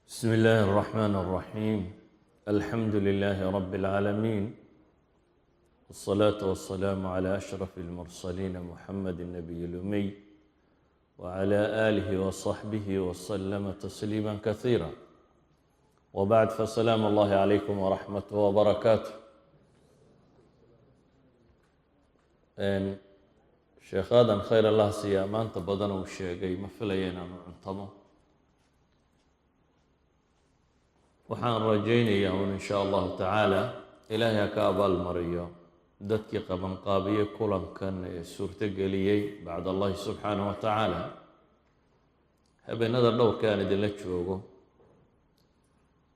بسم الله الرحمن الرحيم. الحمد لله رب العالمين، والصلاة والسلام على أشرف المرسلين محمد النبي الأمي وعلى آله وصحبه وسلم تسليما كثيرا، وبعد، فسلام الله عليكم ورحمته وبركاته. شيخ آدم خير الله siiya maanta badan uu sheegay ma filaya inaanu cuntamo. waxaan rajaynayaa in sha allahu tacaala ilaahay ha ka abaalmariyo dadkii qabanqaabiye kulankan ee suurtogeliyey bacd allahi subxaanahu wa tacaala. habeenada dhowrka aan idinla joogo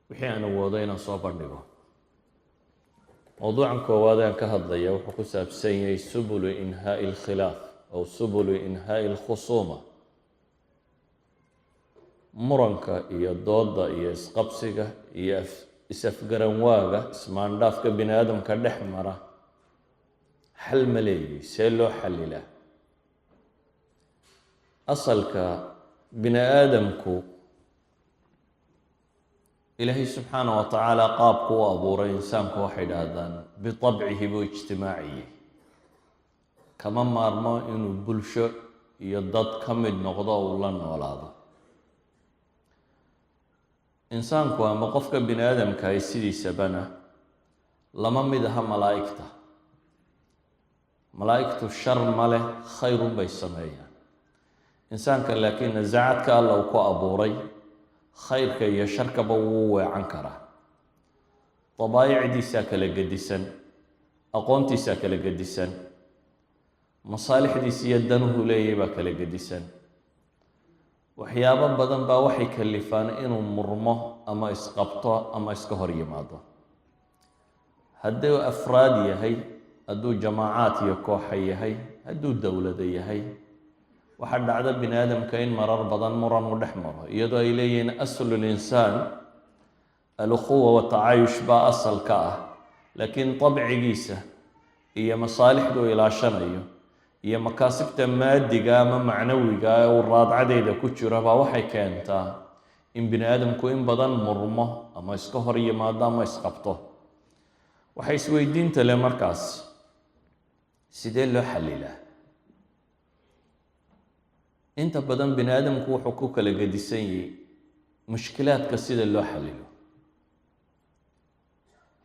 wixii aan awoodo inaan soo bandhigo. mowduucan koowaad aan ka hadlaya wuxuu ku saabsan yahay subulu inhaa'i alkhilaaf aw subulu inhaa'i alkhusuuma. muranka iyo dooda iyo isqabsiga iyo is-afgaranwaaga ismaandhaafka bini aadamka dhex mara xal ma leeyihi, see loo xallilaa? asalka bini aadamku ilaahay subxaana wa tacaala qaabku u abuuray insaanku waxay dhahdaan bitabcihi buu ijtimaaciye. kama maarmo inuu bulsho iyo dad ka mid noqdo uu la noolaado. insaanku ama qofka bini aadamka ay sidiisabana lama mid aha malaa'igta. malaa'igtu shar ma leh, khayrun bay sameeyaan. insaanka laakiin nasaacadka alla uu ku abuuray khayrka iyo sharkaba wuu weecan karaa. dabaa'icdiisaa kala gedisan, aqoontiisaa kala gedisan, masaalixdiisa iyo danuhu leeyahay baa kala gedisan. waxyaabo badan baa waxay kalifaan inuu murmo ama isqabto ama iska hor yimaado. hadduu afraad yahay, hadduu jamaacaad iyo kooxa yahay, hadduu dowlado yahay, waxaa dhacda bini aadamka in marar badan muran u dhex maro, iyadoo ay leeyihiin aslu linsaan alukhuwa watacaayush baa asal ka ah, laakiin dabcigiisa iyo masaalixdu ilaashanayo iyo makaasibta maadiga ama macnawiga ee uu raadcadeeda ku jiro baa waxay keentaa in bini aadamku in badan murmo ama iska hor yimaado ama isqabto. waxay isweydiinta leh markaas, sidee loo xallilaa? inta badan bini aadamku wuxuu ku kala gedisan yahay mushkilaadka sida loo xallilo.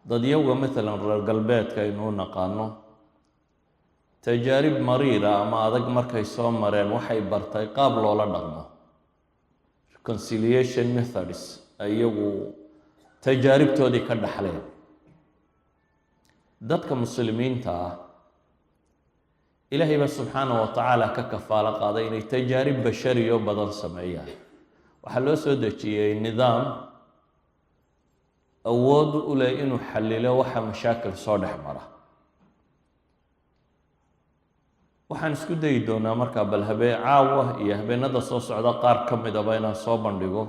dadyowga maalan reer galbeedka aynu u naqaano, tajaarib mariira ama adag markay soo mareen waxay bartay qaab loola dhaqmo, reconciliation methods iyagu tajaaribtoodii ka dhaxleen. dadka muslimiinta ah ilaahay baa subxaana wa tacaala ka kafaalo qaaday inay tajaarib bashariyo badan sameeyaan. waxaa loo soo dejiyey nidaam awood u leh inuu xallilo waxa mashaakil soo dhex mara. waxaan isku dayi doonaa markaa bal caawa iyo habeenada soo socda qaar ka midaba inaan soo bandhigo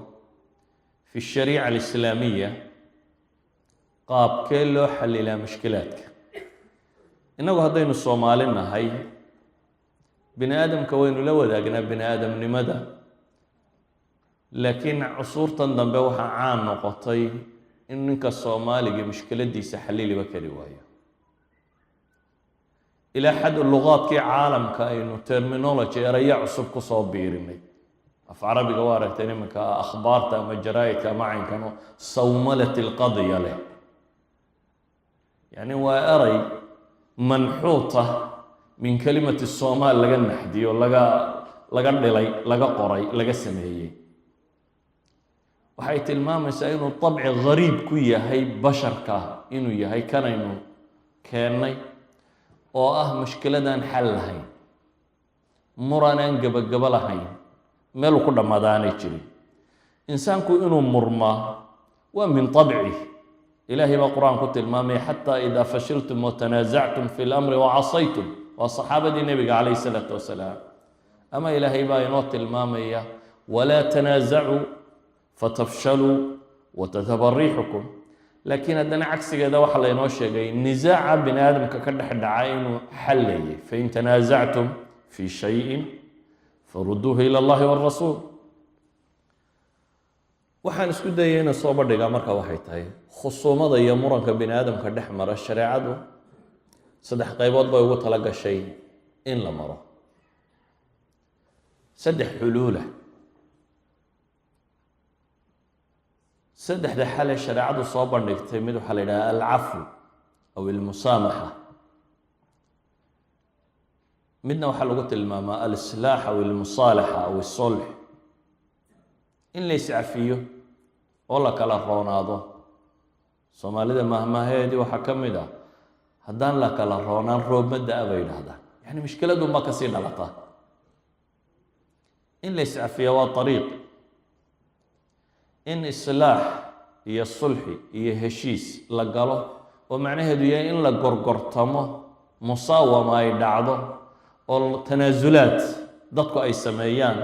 fi shariica alislaamiya qaabkee loo xallilaa mushkilaadka. innagu haddaynu soomaali nahay, bini aadamka waynu la wadaagnaa bini aadamnimada, laakiin cusuurtan dambe waxaa caan noqotay in ninka soomaaliga mushkiladiisa xalliliba kari waayo. ilaa xad luqaadkii caalamka aynu terminology eraya cusub ku soo biirinay. af carabiga waa aragtay iminka akhbaarta ama jaraa'idka ama caynkano sawmalat ilqadya leh. yacni waa eray manxuuta min kelimati soomaal laga naxdiyo, laga dhilay, laga qoray, laga sameeyey. waxay tilmaamaysaa inuu dabci gariib ku yahay basharka, inuu yahay kanaynu keennay oo ah mushkiladaan xal lahayn, muran aan gebagabo lahayn, meeluu ku dhammaada aanay jirin. insaanku inuu murmaa waa min طabcih. ilaahay baa qur-aan ku tilmaamaya xataa idaa fashiltum watanaasactum fi lamri wacasaytum. waa saxaabadii nebiga calayh isalaatu wasalaam. ama ilaahay baa inoo tilmaamaya walaa tanaasacuu fatafshaluu watadhaba riixukum. laakiin haddana cagsigeeda waxaa laynoo sheegay nisaaca bini aadamka ka dhex dhaca inuu xallayay. fain tanaasactum fi shayin faruduuhu ila allahi wاrasuul. waxaan isku dayay inaan soo bandhigaa marka waxay tahay khusuumada iyo muranka bini aadamka dhex mara shareecadu 3 qaybood bay ugu tala gashay in la maro 3 xuluula 3 xal shareecadu soo bandhigtay mid waxa la yiraahdaa al-afw aw al-musamaha midna waxa lagu tilmaamaa al-islah aw al-musalaha aw al-sulh in la iscafiyo oo la kala roonaado Soomaalida mahmaheedii waxa kamid ah haddaan la kala roonaan roobmada abay yiraahdaan yani mushkiladu ma ka sii dhalata in la iscafiyo waa طريق in islaax iyo sulxi iyo heshiis la galo oo macnaheedu yahay in la gorgortamo musaawama ay dhacdo oo tanaasulaad dadku ay sameeyaan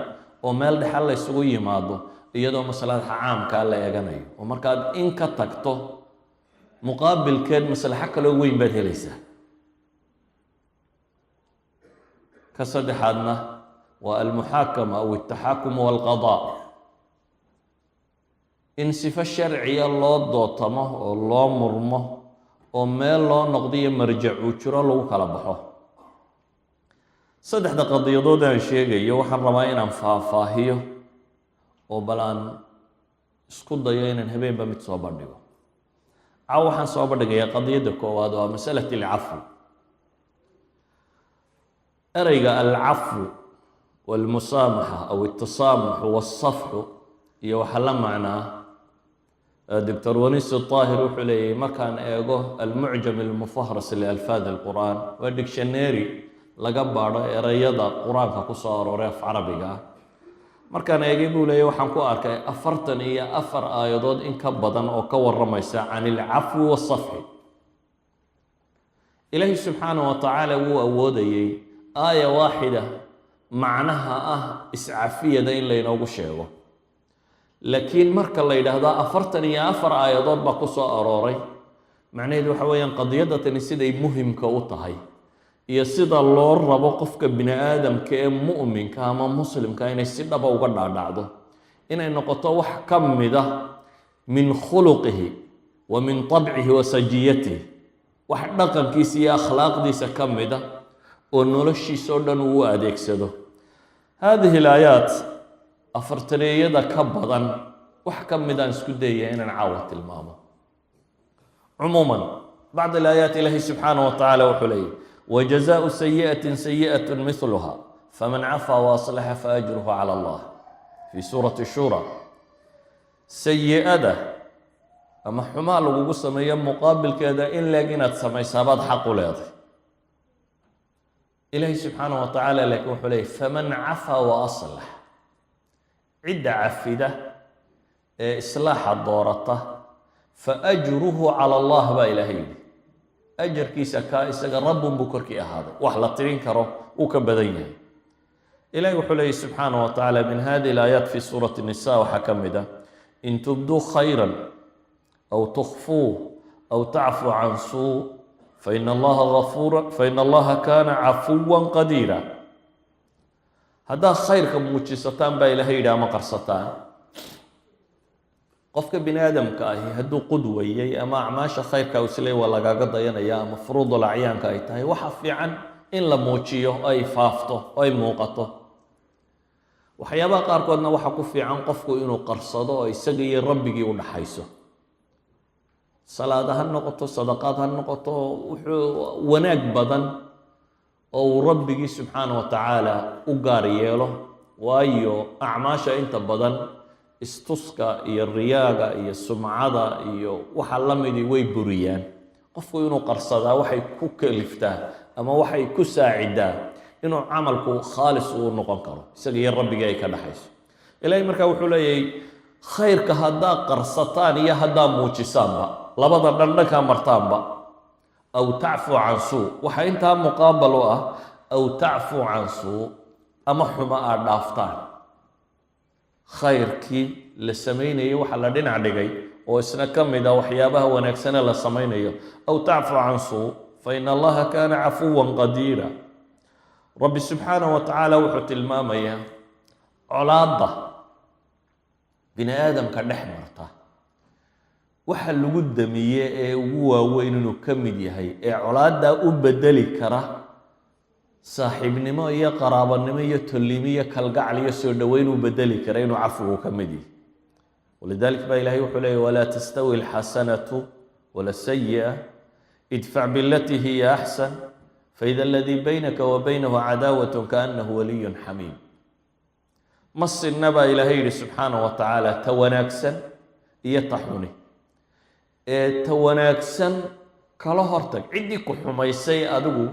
oo meel dhaxal la isugu yimaado iyadoo maslaxada caamka la eeganayo oo markaad in ka tagto muqaabilkeed maslaxa kale weyn baad helaysaa ka saddexaadna waa almuxaakama aw altaxaakum walqadaa in sifo sharciya loo dootamo oo loo murmo oo meel loo noqdiyo marjac uu jiro lagu kala baxo 3 qadiyadood aan sheegayo waxaan rabaa inaan faahfaahiyo oo balaan isku dayo inaan habeenba mid soo bandhigo waxaan soo bandhigayaa qadiyada koowaad waa masalada al-afw erayga al-afw wal-musamaha aw at-tasamuh was-safh iyo waxa la macnaa دكتور ونيس الطاهر وحلي مكان ايغو المعجم المفهرس لألفاظ القرآن وديكشنري لقبار رياضة قرآن كقصار وريف عربي مكان ايغو لي وحن كو اركي افرتني افر ايضود ان كبدن او كور رميسا عن العفو والصفح إلهي سبحانه وتعالى هو أودي آية واحدة معناها إسعافية دين لينوغو شيغو لكن marka la yiraahdo 44 aayadood ba ku soo arooray macnaheedu waxa weeyaan qadiyadatan siday muhiimka u tahay iyo sida loo rabo qofka bini aadamka ee mu'minka ama muslimka inay si dhab ah uga dhaadhacdo inay noqoto wax kamida min khuluqihi wa min tab'ihi wa sajiyatihi wax dhaqankiisa iyo akhlaaqdiisa kamida oo noloshiisa oo dhan uu adeegsado هذه الآيات أفرتريدا كبدن وحكم مدان سكدية إن عاوت الماما عموما بعض الآيات الله سبحانه وتعالى وحلي وجزاء سيئة سيئة مثلها فمن عفا وأصلح فأجره على الله في سورة الشورى سيئة أما حمال وقصة من مقابل كذا إلا جنت سمي سابات حق ليضي إلهي سبحانه وتعالى لك وحلي فمن عفا وأصلح عدة عفدة إصلاح الدورة فأجره على الله بإلهي أجر كيسا كائسا رب بكركي هذا وحلا ترين كرو وكبدينه إلهي وحلي سبحانه وتعالى من هذه الآيات في سورة النساء وحكم ده إن تبدوا خيرا أو تخفوه أو تعفو عن سوء فإن الله كان عفوا قديرا هذا خيرك موجستان با إلهي إذا ما قرصتان قفك بني آدم كاهي هدو قدوي أما أعماش خيرك وسلي ولا قاقضينا يا مفروض العيان كايتاهي وحفي عن إن لموجيه أي فافته أي موقته وحيابا قاركودنا وحكو في عن قفك إنو قرصده أي سقي ربك ونحيسه صلاة هالنقطة صدقات هالنقطة وناك بدن أو ربك سبحانه وتعالى أقاريله وأيو أعماش أنت بدن استسقى إيا الرياقة إيا السمعة إيا وحلمدي ويبريان قفو إنو قرصدا وحي كوكلفتا أما وحي كساعدا إنو عملكو خالص ونقنكرو سقي ربك أي كدحيس إلهي مركا وحولي خيرك هدا قرصتان يا هدا موجسان لبدا دندكا مرتان أو تعفو عن سوء وحينتها مقابل أو تعفو عن سوء أما حما دافتان خيركي لسميني وحلا دين عدقي وإسنا كمدا وحيابها ونكسنا لسميني أو تعفو عن سوء فإن الله كان عفوا قديرا رب سبحانه وتعالى وحت المامية علاضة bini aadamka dhex marta waxa lagu damiye ee ugu waaweyn inuu ka mid yahay ee colaaddaa u bedeli kara saaxiibnimo iyo qaraabanimo iyo tolnimo iyo kalgacal iyo soo dhoweyn u bedeli kara inuu cafigu ka mid yahay walidalik baa ilahay wuxuu leeyahy walaa tastawi alxasanatu wala sayi'a idfac bilati hiya axsan faida aladii baynaka wa baynahu cadaawatun kaanahu waliyun xamiim ma sinna baa ilaahay yidhi subxaanah wa tacaala ta wanaagsan iyo ta xuni ee ta wanaagsan kala hortag ciddii ku xumaysay adigu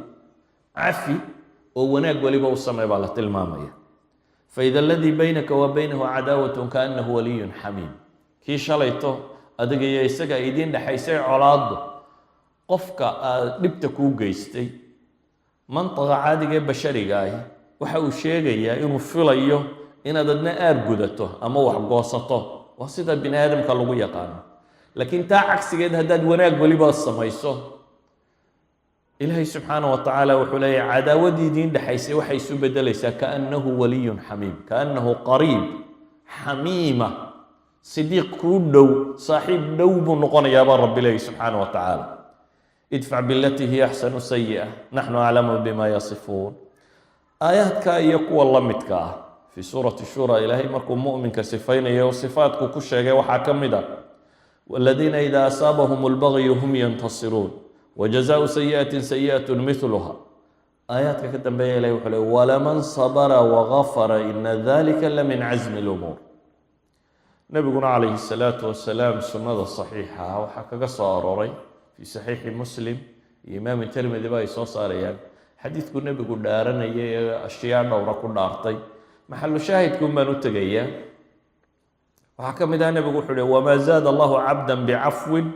cafi oo wanaag waliba u samey baa la tilmaamaya faida aladii baynaka wa baynahu cadaawatun kaanahu waliyun xamiim kii shalayto adiga iyo isaga ay idiin dhexaysay colaaddu qofka aad dhibta kuu geystay mantaqa caadiga ee bashariga ahi waxa uu sheegayaa inuu filayo inaad adna aar gudato ama wax goosato waa sida bini aadamka lagu yaqaano laakiin taa cagsigeed haddaad wanaag weliba samayso ilaahay subxaana wa tacaala wuxuu leeyahy cadaawaddii idiin dhexaysay waxay isu bedelaysaa kaannahu waliyun xamiim kaannahu qariib xamiima sidiiq kuu dhow saaxiib dhow buu noqonayaabaa rabbi leeyahy subxaana wa tacaala idfac bilati hiya axsanu sayi'a naxnu aclamu bima yasifuun aayaadka iyo kuwa la midka ah fii suurati shura ilaahay markuu mu'minka sifaynayo sifaadku ku sheegay waxaa ka mid ah waladiina idaa asaabahum lbagyu hum yantasiruun wajazaau sayi'atin sayi'atun miluha aayaadka ka dambeeya ilahay wuxuu leey walaman sabara wagafara ina dalika la min casmi lumuur nabiguna calayhi salaatu wasalaam sunnada saxiixa ah waxaa kaga soo arooray fii saxiixi muslim iyo imaam tirmidi ba ay soo saarayaan xadiidku nebigu dhaaranayay ee ashyaa dhowra ku dhaartay maxalu shaahidkuun baan u tegayaa waxaa ka mid ah nebigu wuxuu uhi wamaa zaada allahu cabdan bicafwin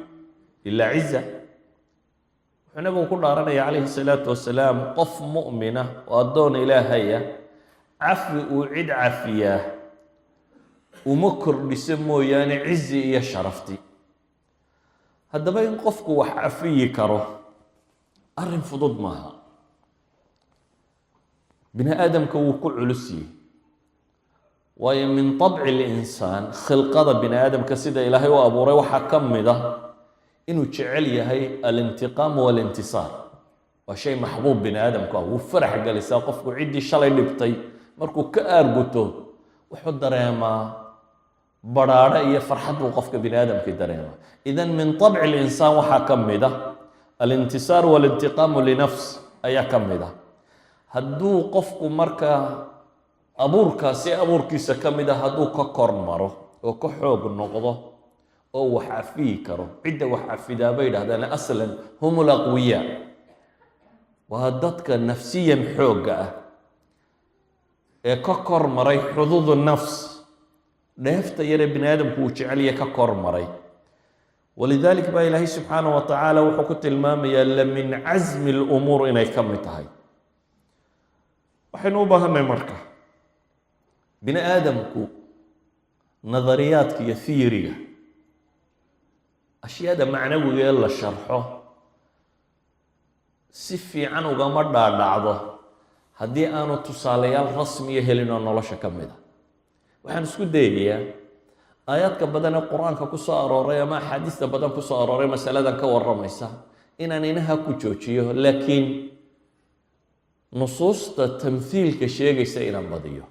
ilaa ciza wuxuu nebigu ku dhaaranaya calayhi salaatu wasalaam qof mu'mina oo addoon ilaahaya cafwi uu cid cafiyaa uma kordhiso mooyaane cizi iyo sharafti haddaba in qofku wax cafiyi karo arrin fudud maaha bini aadamka wuu ku culusiyey waayo min طabci linsaan khilqada bini aadamka sida ilaahay u abuuray waxaa ka mid ah inuu jecel yahay alintiqaam walintisaar waa shay maxbuub bini aadamku ah wuu farax gelisaa qofku ciddii shalay dhibtay markuu ka aarguto wuxuu dareemaa badhaadho iyo farxad buu qofka bini aadamkii dareemaa idan min طabci linsaan waxaa ka mid ah alintisaar walintiqaamu linafs ayaa ka mid ah hadduu qofku markaa abuurkaasi abuurkiisa ka mid ah hadduu ka kor maro oo ka xoog noqdo oo wax cafiyi karo cidda wax cafidaa bay yidhahdaan aslan hum laqwiyaa waa dadka nafsiyan xoogga ah ee ka kor maray xuduudu nafs dheefta yaree bini aadamku uu jecelya ka kor maray walidalik baa ilaahay subxaanah wa tacaala wuxuu ku tilmaamayaa la min casmi lumuur inay ka mid tahay waxaynu u baahanay marka bini aadamku nadariyaadka iyo theoryga ashyaada macnawiga ee la sharxo si fiican ugama dhaadhacdo haddii aanu tusaalayaal rasmiya helin oo nolosha ka mid a waxaan isku dayayaa aayaadka badan ee qur-aanka ku soo arooray ama axaadiista badan ku soo arooray masaladan ka warramaysa inaan inaha ku joojiyo laakiin nusuusta tamhiilka sheegaysa inaan badiyo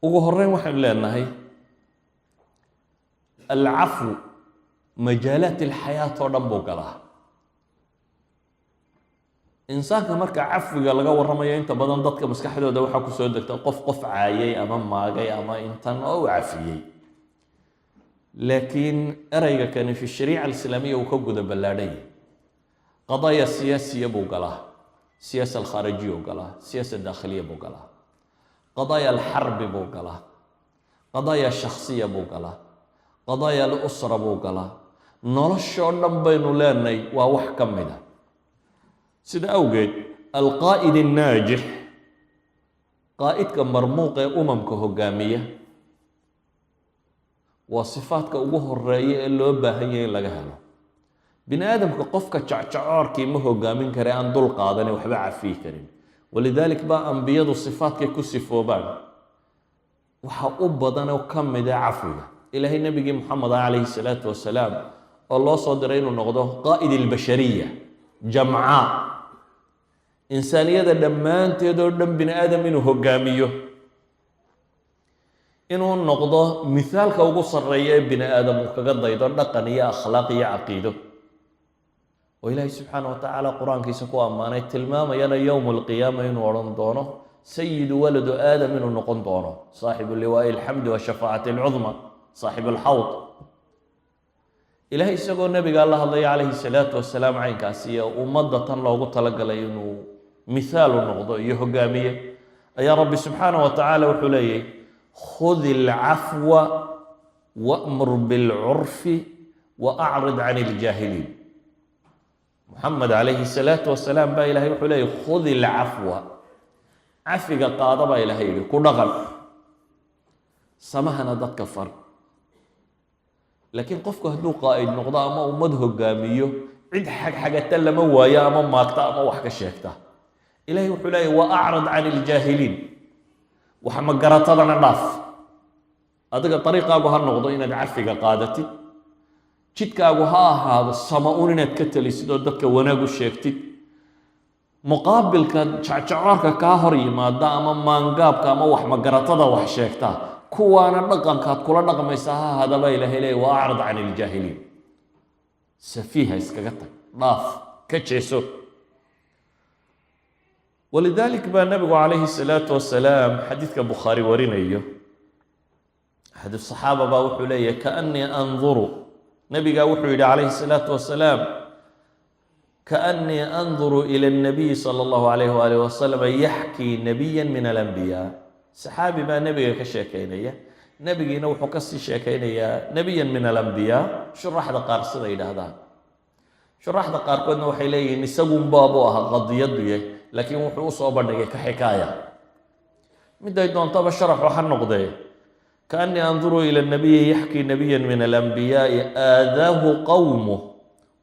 ugu horeyn waxaynu leenahay alcafwu majaalaat alxayaat oo dhan buu galaa insaanka marka cafwiga laga warramayo inta badan dadka maskaxdooda waxaa ku soo degta qof caayay ama maagay ama intan oo u cafiyey laakiin ereyga kani fi shariica alislaamiya uu ka guda ballaadhay qadaaya siyaasiya buu galaa siyaasa alkhaarijiya buu galaa siyaasa daakhiliya buu galaa qadaaya alxarbi buu galaa qadaaya shakhsiya buu galaa qadaaya alusra buu galaa noloshoo dhan baynu leenahay waa wax ka mid a sida awgeed alqaa'id annaajix qaa'idka marmuuq ee umamka hogaamiya waa sifaadka ugu horeeya ee loo baahan yahay in laga helo bini aadamka qofka jacjacoorkii ma hogaamin kare aan dul qaadanin waxba cafiyi karin walidalik baa ambiyadu sifaadkay ku sifoobaan waxa u badan oo ka mid ah cafwiga ilaahay nabigii muxamed calayhi salaatu wasalaam oo loo soo diray inuu noqdo qaa'id albashariya jamca insaaniyada dhammaanteed oo dhan bini aadam inuu hogaamiyo inuu noqdo mithaalka ugu sarreeya ee bini aadam uu kaga daydo dhaqan iyo akhlaaq iyo caqiido oo ilaahay subxaana wa tacaala qur-aankiisa ku ammaanay tilmaamayana yowma alqiyaama inuu odhan doono sayidu waladu aadam inuu noqon doono saaxibu liwaa'i alxamdi washafaacati alcudma saaxibu alxawd ilaahay isagoo nabiga la hadlaya calayhi salaatu wasalaam caynkaasi iyo ummadda tan loogu talagalay inuu mithaal u noqdo iyo hogaamiye ayaa rabbi subxaana wa tacaala wuxuu leeyahy khud alcafwa wa'mur bilcurfi waacrid can iljaahiliin muxamed calayhi salaatu wasalaam baa ilahay wuxuu leeyahy khud ilcafwa cafiga qaada baa ilahay yihi ku dhaqan samahana dadka far laakiin qofku hadduu qaa'id noqdo ama ummad hogaamiyo cid xagxagata lama waayo ama maagta ama wax ka sheegta ilahay wuxuu leeyahy waacrid can iljaahiliin wax magaratadana dhaaf adiga dariiqaagu ha noqdo inaad cafiga qaadatid jidkaagu ha ahaado sama-un inaad ka talisid oo dadka wanaag u sheegtid muqaabilka jacjacoorka kaa hor yimaada ama maangaabka ama wax magaratada wax sheegta kuwaana dhaqankaad kula dhaqmaysa ha ahaadaba ilahay leeyahy wa acrid can iljaahiliin safiiha iskaga tag dhaaf ka jeeso walidalik baa nabigu calayhi salaatu wasalaam xadiidka bukhaari warinayo axad saxaaba baa wuxuu leeyahy kaanii anduru nabigaa wuxuu yidhi calayhi salaatu wasalaam kaanii anduru ila الnabiyi salى اllahu alayh waalih wasalam yaxkii nabiya min alambiyaa saxaabi baa nebiga ka sheekeynaya nebigiina wuxuu kasii sheekeynayaa nebiyan min alambiyaa shuraxda qaar sida yidhaahdaan shuraxda qaarkoodna waxay leeyihiin isagunbaabuu ahaa qadiyaduye laakiin wuxuu usoo bandhigay ka xikaaya miday doontaba sharaxu ha noqdee kaanii anduru ila nabiyi yaxkii nabiya min alambiyaai aadaahu qowmuh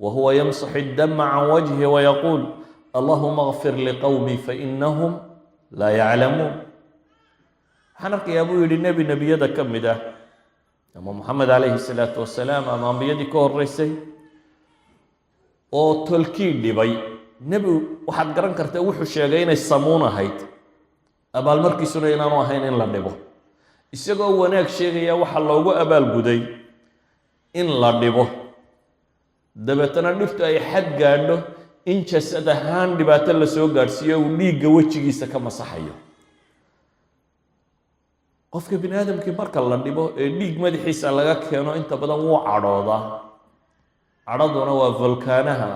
wahuwa yamsaxu اdama can wajhi wayaquul allahuma اغfir liqowmi fainahum laa yaclamuun waxaan arkayaa buu yihi nebi nebiyada ka mid ah ama moxamed calayhi salaatu wasalaam ama ambiyadii ka horeysay oo tolkii dhibay nebi waxaad garan kartaa wuxuu sheegay inay samuun ahayd abaalmarkiisuna inaanu ahayn in la dhibo isagoo wanaag sheegaya waxaa loogu abaalguday in la dhibo dabeetana dhibtu ay xad gaadho in jasad ahaan dhibaato la soo gaadhsiiyo uu dhiigga wejigiisa ka masaxayo qofka bini aadamkii marka la dhibo ee dhiig madaxiisa laga keeno inta badan wuu cadhoodaa cadhaduna waa volkaanaha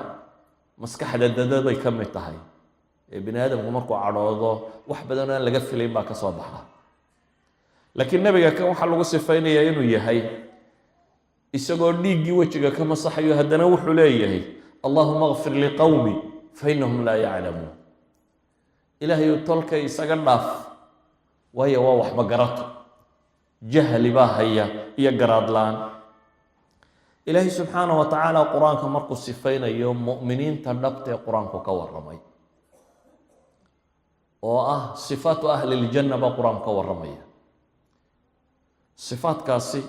maskaxda dadaday ka mid tahay ee bini aadamku markuu cadhoodo wax badan aan laga filayn baa ka soo baxa laakiin nebiga kan waxaa lagu sifaynayaa inuu yahay isagoo dhiiggii wejiga ka masaxayo haddana wuxuu leeyahay allahuma اغfir liqowmi fainahum laa yaclamuun ilaahay tolkay isaga dhaaf waayo waa wax magarato jahli baa haya iyo garaad la-aan ilaahay subxaana wa tacaala qur-aanka markuu sifaynayo mu'miniinta dhabta ee qur-aanku ka warramay oo ah sifaatu ahli ljanna baa qur-aanku ka warramaya sifaatkaasi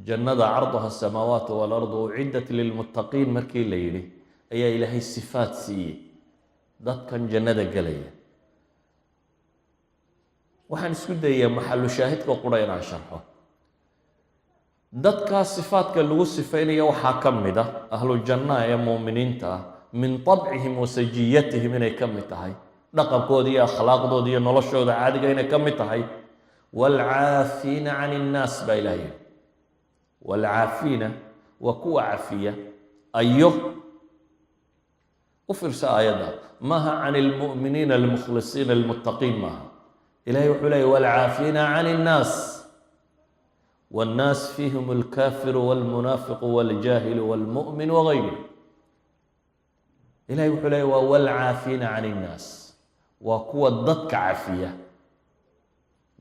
jannada carduha asamaawaat waalardu uciddat lilmuttaqiin markii la yidhi ayaa ilaahay sifaat siiyey dadkan jannada gelaya waxaan isku dayayaa maxalu shaahidka qura inaan sharxo dadkaa sifaadka lagu sifaynaya waxaa ka mid ah ahlu janna ee muuminiinta ah min tabcihim wa sajiyatihim inay ka mid tahay dhaqankooda iyo akhlaaqdooda iyo noloshooda caadiga inay ka mid tahay waalcaafiina can innaas baa ilaah yidhi waalcaafiina waa kuwa cafiya ayo u fiirsa aayadda maaha can ilmu'miniina almukhlisiina almuttaqiin maaha ilahay wuxuu leeyay waalcaafiina can innaas والناس فيهم الكافر والمنافق والجاهل والمؤمن وغيره إلهي وحلي والعافين عن الناس وكوى الضدك عافية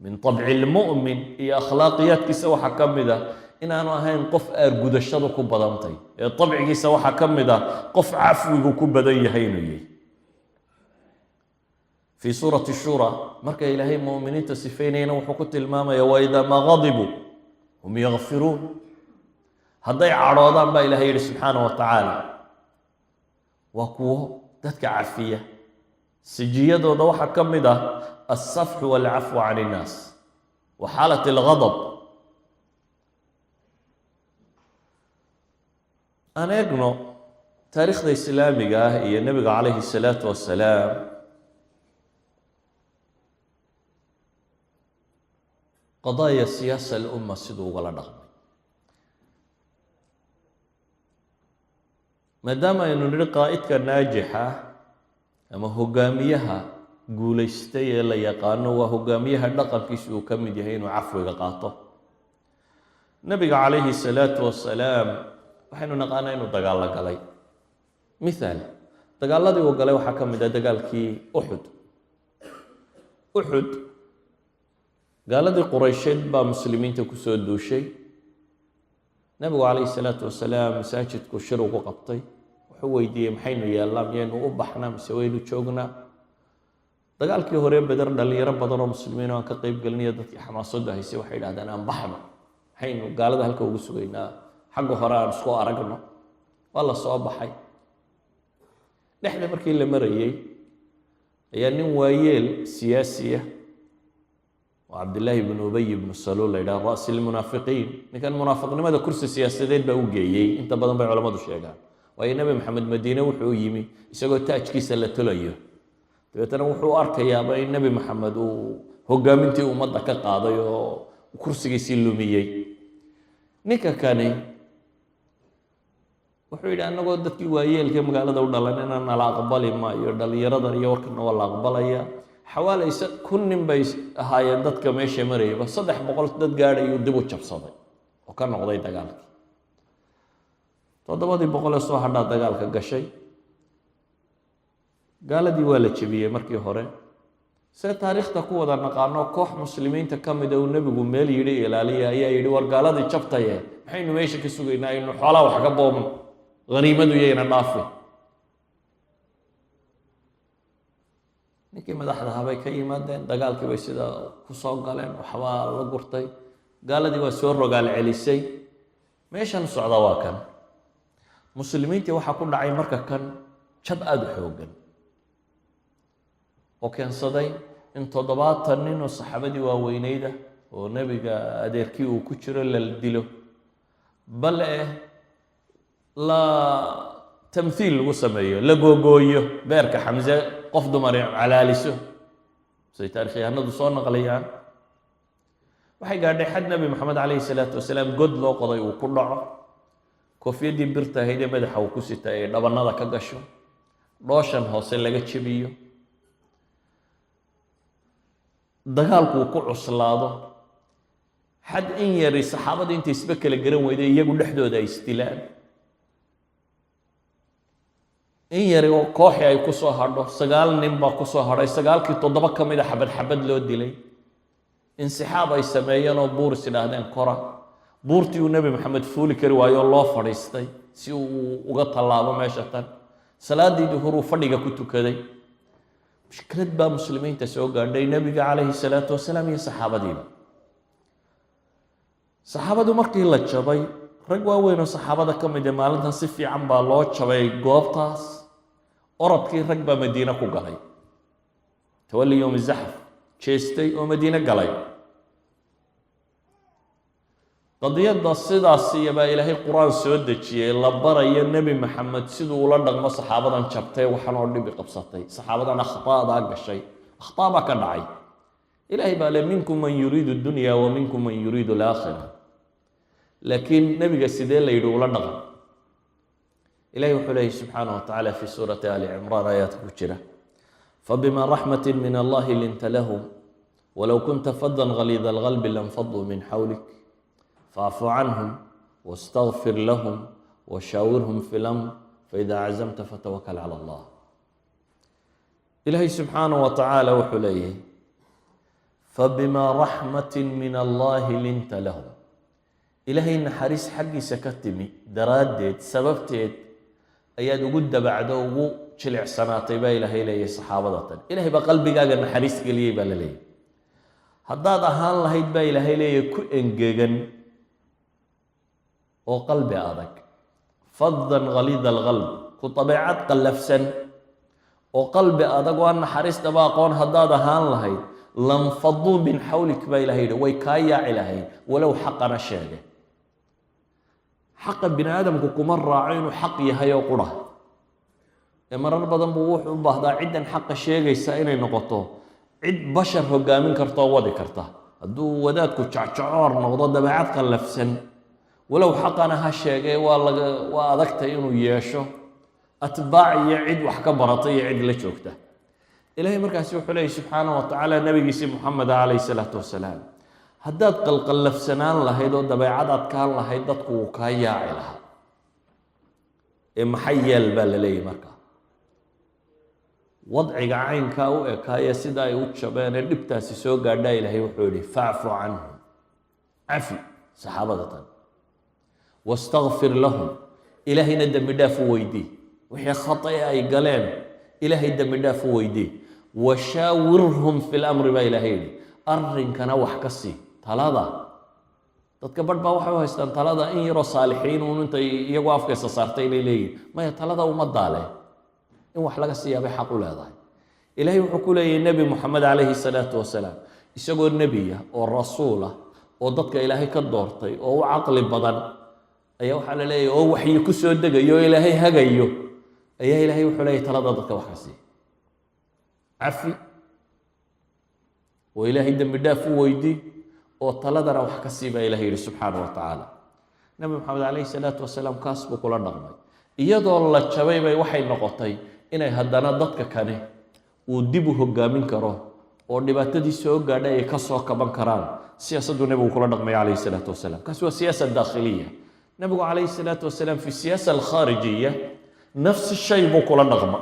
من طبع المؤمن هي أخلاقيات كسوى حكم ذا إن أنا هين قف أرجود الشر كبضمتي طبع كسوى حكم ذا قف عفو كبضي هيني في سورة الشورى marka ilaahay mu'miniinta sifeynayna wuxuu ku tilmaamayaa وإذا ما غضبوا هم يغفرون hadday cadhoodaan baa ilaahay yidhi subxaana wa tacaala waa kuwo dadka cafiya sijiyadooda waxaa ka mid ah alsafxu walcafwu can innaas wa xaalat alghadab aan eegno taariikhda islaamiga ah iyo nebiga calayhi salaatu wassalaam qadaaya siyaasa alumma siduu ugala dhaqmay maadaama aynu nidhi qaa'idka naajixa ama hogaamiyaha guulaystay ee la yaqaano waa hogaamiyaha dhaqankiisa uu ka mid yahay inuu cafwiga qaato nebiga calayhi salaatu wassalaam waxaynu naqaanaa inuu dagaalo galay mithaal dagaaladii uu galay waxaa ka mid ah dagaalkii uxud gaaladii quraysheed baa muslimiinta kusoo duushay nebigu calayhi salaatu wassalaam masaajidku shir ugu qabtay wuxuu weydiiyey maxaynu yeellaa miyaynu u baxnaa mise waynu joognaa dagaalkii hore beder dhalinyaro badan oo muslimiin oo aan ka qayb gelinayo dadkii xamaasadda haysay waxay idhahdeen aan baxno maxaynu gaalada halka ugu sugaynaa xagga hore aan isku aragno waa la soo baxay dhexda markii la marayey ayaa nin waayeel siyaasiya oo cabdillaahi ibnu ubay ibnu saluul la yidhaha ra'si lmunaafiqiin ninkan munaafiqnimada kursi siyaasadeed baa u geeyey inta badan bay culammadu sheegaan waayo nebi maxamed madiine wuxuu u yimi isagoo taajkiisa la tolayo dabeetana wuxuu u arkayaaba in nebi maxamed uu hogaamintii ummadda ka qaaday oo kursigiisii lumiyey ninka kani wuxuu yidhi annagoo dadkii waayeelka magaalada u dhalan inaan nala aqbali maayo dhallinyaradan iyo warkana waa la aqbalaya xawaali 1,000 nin bay ahaayeen dadka meesha marayba 300 dad gaadhayuu dib u jabsaday oo ka noqday dagaalkii 700 soo hadhaa dagaalka gashay gaaladii waa la jebiyey markii hore see taariikhda ku wada naqaano koox muslimiinta ka mid uu nebigu meel yidhi ilaaliya ayaa yidhi war gaaladii jabtaye maxaynu meesha ka sugaynaa inu xoolaa wax ka boobno haniimadu yayna dhaafi ninkii madaxda habay ka yimaadeen dagaalkii bay sida ku soo galeen waxbaa la gurtay gaaladii waa soo rogaal celisay meeshan socda waa kan muslimiintii waxaa ku dhacay marka kan jab aada u xoogan oo keensaday in 70 nin oo saxaabadii waaweynayda oo nebiga adeerkii uu ku jiro la dilo bale la tamthiil lagu sameeyo la googooyo beerka xamse qof dumar calaaliso say taariikhyahanadu soo naqlayaan waxay gaadhay xad nebi maxamed calayhi salaatu wasalaam god loo qoday uu ku dhaco koofiyadii birta ahayd ee madaxa uu ku sita ee dhabannada ka gasho dhooshan hoose laga jebiyo dagaalku uu ku cuslaado xad in yari saxaabadii intay isba kala garan weyday iyagu dhexdooda ay isdilaan in yari oo kooxi ay ku soo hadho 9 nin baa ku soo hadhay 9kii 7 ka mid a xabad loo dilay insixaab ay sameeyeen oo buuris idhaahdeen kora buurtii uu nebi maxamed fuuli kari waayo loo fadhiistay si uu uga tallaabo meesha tan salaadii duhur uu fadhiga ku tukaday mushkilad baa muslimiinta soo gaadhay nebiga calayhi salaatu wasalaam iyo saxaabadu markii la jabay rag waaweyn oo saxaabada ka mid ah maalintan si fiican baa loo jabay goobtaas orodkii rag baa madiine ku galay tawalli yowmi zaxf jeestay oo madiine galay qadiyadda sidaas iyabaa ilaahay qur-aan soo dejiyey la barayo nebi maxamed siduu ula dhaqmo saxaabadan jabtay waxaan oo dhibi qabsatay saxaabadan akhtaadaa gashay akhtaa baa ka dhacay ilaahay baa le minkum man yuriidu dunya wa minkum man yuriidu alaakhira laakiin nebiga sidee la yidhi ula dhaqan ilahay wuxuu leeyahy subxaanahu watacaala fi suurati ali cimraan aayaadka ku jira fabima raxmatin min allahi linta lahum walow kunta fadan galiida alqalbi lanfaduu min xawlik faafu canhum wastagfir lahum washaawirhum fi lamr faida cazamta fatawakal cala allah ilaahay subxaanahu watacaala wuxuu leeyahay fabima raxmatin min allahi linta lahum ilaahay naxariis xaggiisa ka timi daraaddeed sababteed ayaad ugu dabacdo ugu jilicsanaatay baa ilaahay leeyahay saxaabadatan ilaahay baa qalbigaaga naxariis geliyey baa la leeyahay haddaad ahaan lahayd baa ilaahay leeyahay ku engegan oo qalbi adag faddan ghalida alqalb ku dabeecad qallafsan oo qalbi adag oo aan naxariistaba aqoon haddaad ahaan lahayd lanfaduu min xawlik baa ilahay yidhi way kaa yaaci lahayd walow xaqana sheege xaqa bini aadamku kuma raaco inuu xaq yahay oo qura ee marar badan buu wuxuu u baahdaa ciddan xaqa sheegaysa inay noqoto cid bashar hogaamin karta oo wadi karta hadduu wadaadku jacjacoor noqdo dabeecad qallafsan walow xaqana ha sheegee waa adagtay inuu yeesho atbaac iyo cid wax ka barata iyo cid la joogta ilaahay markaasi wuxuu leeyahy subxaanahu watacaala nabigiisii muxamed calayhi salaatu wasalaam haddaad qalqallafsanaan lahayd oo dabeecad adkaan lahayd dadku wuu kaa yaaci lahaa ee maxay yeel baa la leeyahy marka wadciga caynkaa u ekaaya sida ay u jabeen ee dhibtaasi soo gaadhaa ilaahay wuxuu yihi facfu canhum cafi saxaabadatan wastakfir lahum ilaahayna dembi dhaaf u weydii wixii khata ay galeen ilaahay dembi dhaaf u weydii washaawirhum fi lamri baa ilaahay yidhi arrinkana wax ka sii talada dadka barh baa waxay u haystaan talada in yaroo saalixiin uun intay iyagoo afkaysa saartay inay leeyihin maya talada ummaddaa leh in wax laga siiyaabay xaq u leedahay ilaahay wuxuu ku leeyahay nebi moxamed calayhi salaatu wasalaam isagoo nebiya oo rasuulah oo dadka ilaahay ka doortay oo u caqli badan ayaa waxaa la leeyahay oo waxyi ku soo degayo oo ilaahay hagayo ayaa ilaahay wuxuu leeyahay talada dadka wax ka sii cafi oo ilaahay dembi dhaaf u weydii oo taladana wax ka sii baa ilahay yihi subxaana wa tacaala nebi moxamed calayhi salaatu wasalaam kaas buu kula dhaqmay iyadoo la jabay bay waxay noqotay inay haddana dadka kane uu dib u hogaamin karo oo dhibaatadii soo gaadhay ay ka soo kaban karaan siyaasaddu nebigu kula dhaqmay calayhi salaatu wasalaam kaasi waa siyaasa daakhiliya nebigu calayhi salaatu wasalaam fi siyaasa alkhaarijiya nafsi shay buu kula dhaqma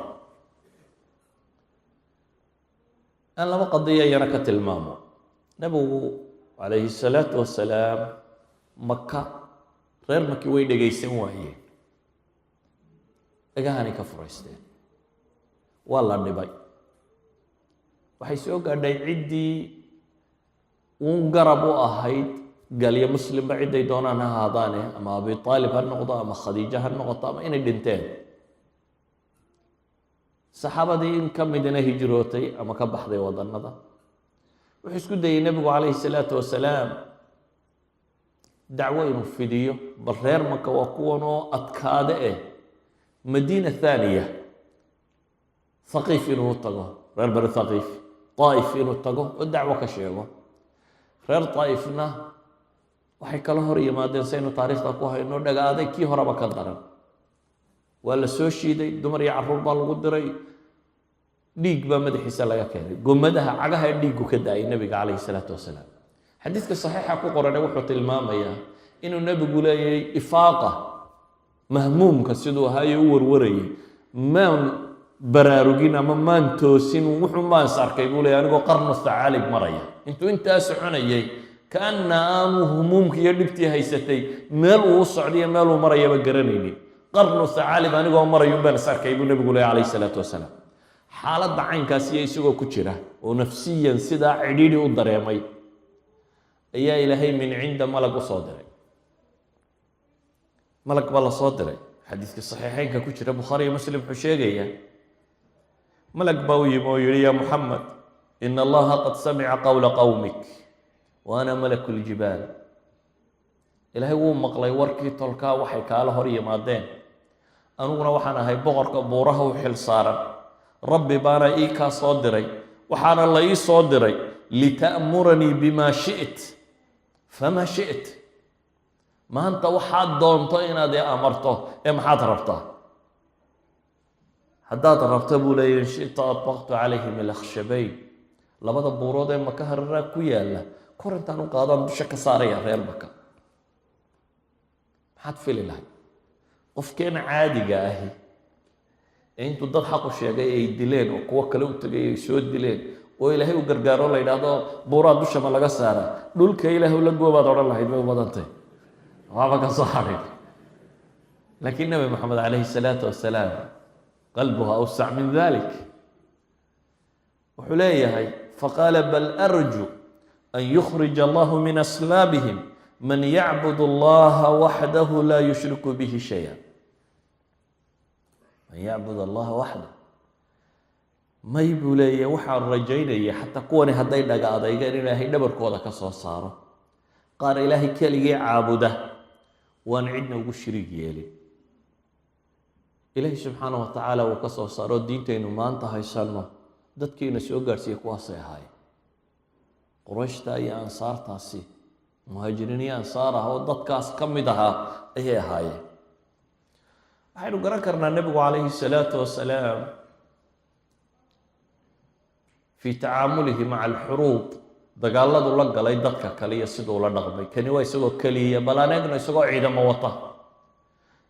aan laba qadiya iyana ka tilmaamo nebigu calayhi salaatu wasalaam maka reer maki way dhegaysan waayeen dhagahanay ka furaysteen waa la dhibay waxay soo gaadhay ciddii uun garab u ahayd galyo muslimba cidday doonaan ha ahaadaane ama abi aalib ha noqdo ama khadiijo ha noqoto ama inay dhinteen saxaabadii in ka midina hijrootay ama ka baxday wadannada wuxuu isku dayey nebigu calayhi salaatu wasalaam dacwo inuu fidiyo bal reer maka waa kuwan oo adkaade madiina thaaniya haqiif inuu tago reer bani haqiif daa'if inuu tago oo dacwo ka sheego reer daa'ifna waxay kala hor yimaadeen saynu taariikhda ku hayno dhagaaday kii horeba ka daran waa la soo shiiday dumar iyo carruur baa lagu diray dhiig baa madaxiisa laga keenay gomadaha cagaha dhiiggu ka daayay nebiga calayhi salaatu wasalaam xadiidka saxiixa ku qorane wuxuu tilmaamayaa inuu nebigu leeyahay ifaaqa mahmuumka siduu ahaayo u warwarayay maan baraarugin ama maan toosin wuxuu maans arkay buu leeyahy anigoo qarnu thacaalib maraya intuu intaa soconayay kaana aanu humuumka iyo dhibtii haysatay meel uu u socdiyo meel uu marayaba garanaynin qarnu thacaalib anigoo marayun baan is arkay buu nebigu leeyahy calayhi salaatu wasalaam xaaladda caynkaasiyo isagoo ku jira oo nafsiyan sidaa cidhiidhi u dareemay ayaa ilaahay min cinda malag u soo diray malag baa la soo diray xadiiska saxiixeynka ku jira bukhaari iyo muslim wuxuu sheegayaa malag baa u yimi oo yihi ya muxamed ina allaha qad samica qowla qowmik wa ana malaku ljibaal ilaahay wuu maqlay warkii tolkaa waxay kaala hor yimaadeen aniguna waxaan ahay boqorka buuraha u xil saaran rabbi baana ii kaa soo diray waxaana la ii soo diray lita'muranii bima shi't fama shi't maanta waxaad doonto inaad i amarto ee maxaad rabtaa haddaad rabta buu leeyahy in shita adbaqtu calayhim ilakhshabayn labada buurood ee maka hararaa ku yaalla kor intaan u qaadaan dusha ka saaraya reer maka maxaad fili lahay qofkeena caadiga ahi ee intuu dad xaqu sheegay ay dileen oo kuwo kale u tegay ay soo dileen oo ilaahay u gargaaro la yidhaahdo buuraa dushama laga saara dhulka ilaahu la goobaad odhan lahayd may u badantay waaba ka soo hadhin laakiin nebi moxamed calayhi salaatu wasalaam qalbuha awsac min dalik. wuxuu leeyahay faqaala bal arju an yukhrija allahu min aslaabihim man yacbud allaha waxdahu laa yushriku bihi shaya. man yacbud allaha waxdah, may buu leeyahay waxaan rajaynaya xataa kuwani hadday dhaga adaygaan ilaahay dhabarkooda ka soo saaro qaar ilaahay keligii caabuda waan cidna ugu shiriig yeelin. ilaahay subxaana wa tacaala uu ka soo saaro diintaynu maanta haysanno dadkiina soo gaadhsiiya kuwaasay ahaayeen. qurayshta iyo ansaartaasi muhaajiriin iyo ansaar ah oo dadkaas ka mid ahaa ayay ahaayeen. waxaynu garan karnaa nebigu calayhi salaatu wasalaam fii tacaamulihi maca alxuruub, dagaaladu la galay dadka kale iyo siduu la dhaqmay. kani waa isagoo keliya, bal aan eegno isagoo ciidamo wata.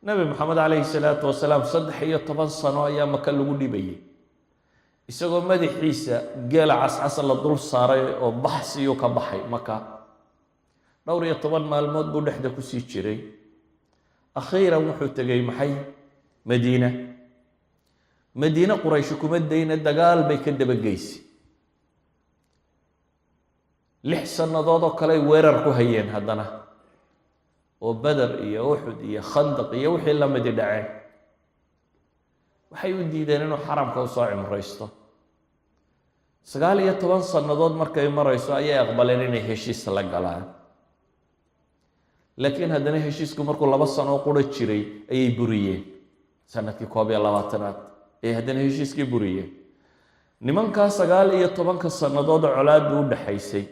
nebi maxamed calayhi salaatu wasalaam 13 sano ayaa maka lagu dhibayay, isagoo madaxiisa geela cascasa la dul saaray oo baxsiyuu ka baxay maka. 12 maalmood buu dhexda kusii jiray. akhiiran wuxuu tegay maxay? madiina. madiine qurayshi kuma dayna, dagaal bay ka dabageysay. 6 sannadood oo kale ay weerar ku hayeen haddana, oo beder iyo uxud iyo khandaq iyo wixii la midi dhaceen. waxay u diideen inuu xaramka usoo cimraysto. 19 sannadood markay marayso ayay aqbaleen inay heshiis la galaan. laakiin haddana heshiisku markuu 2 sano qura jiray ayay buriyeen. sanadkii 21aad ayay haddana heshiiskii buriyeen. nimankaa 19 sannadood colaaddu u dhaxaysay,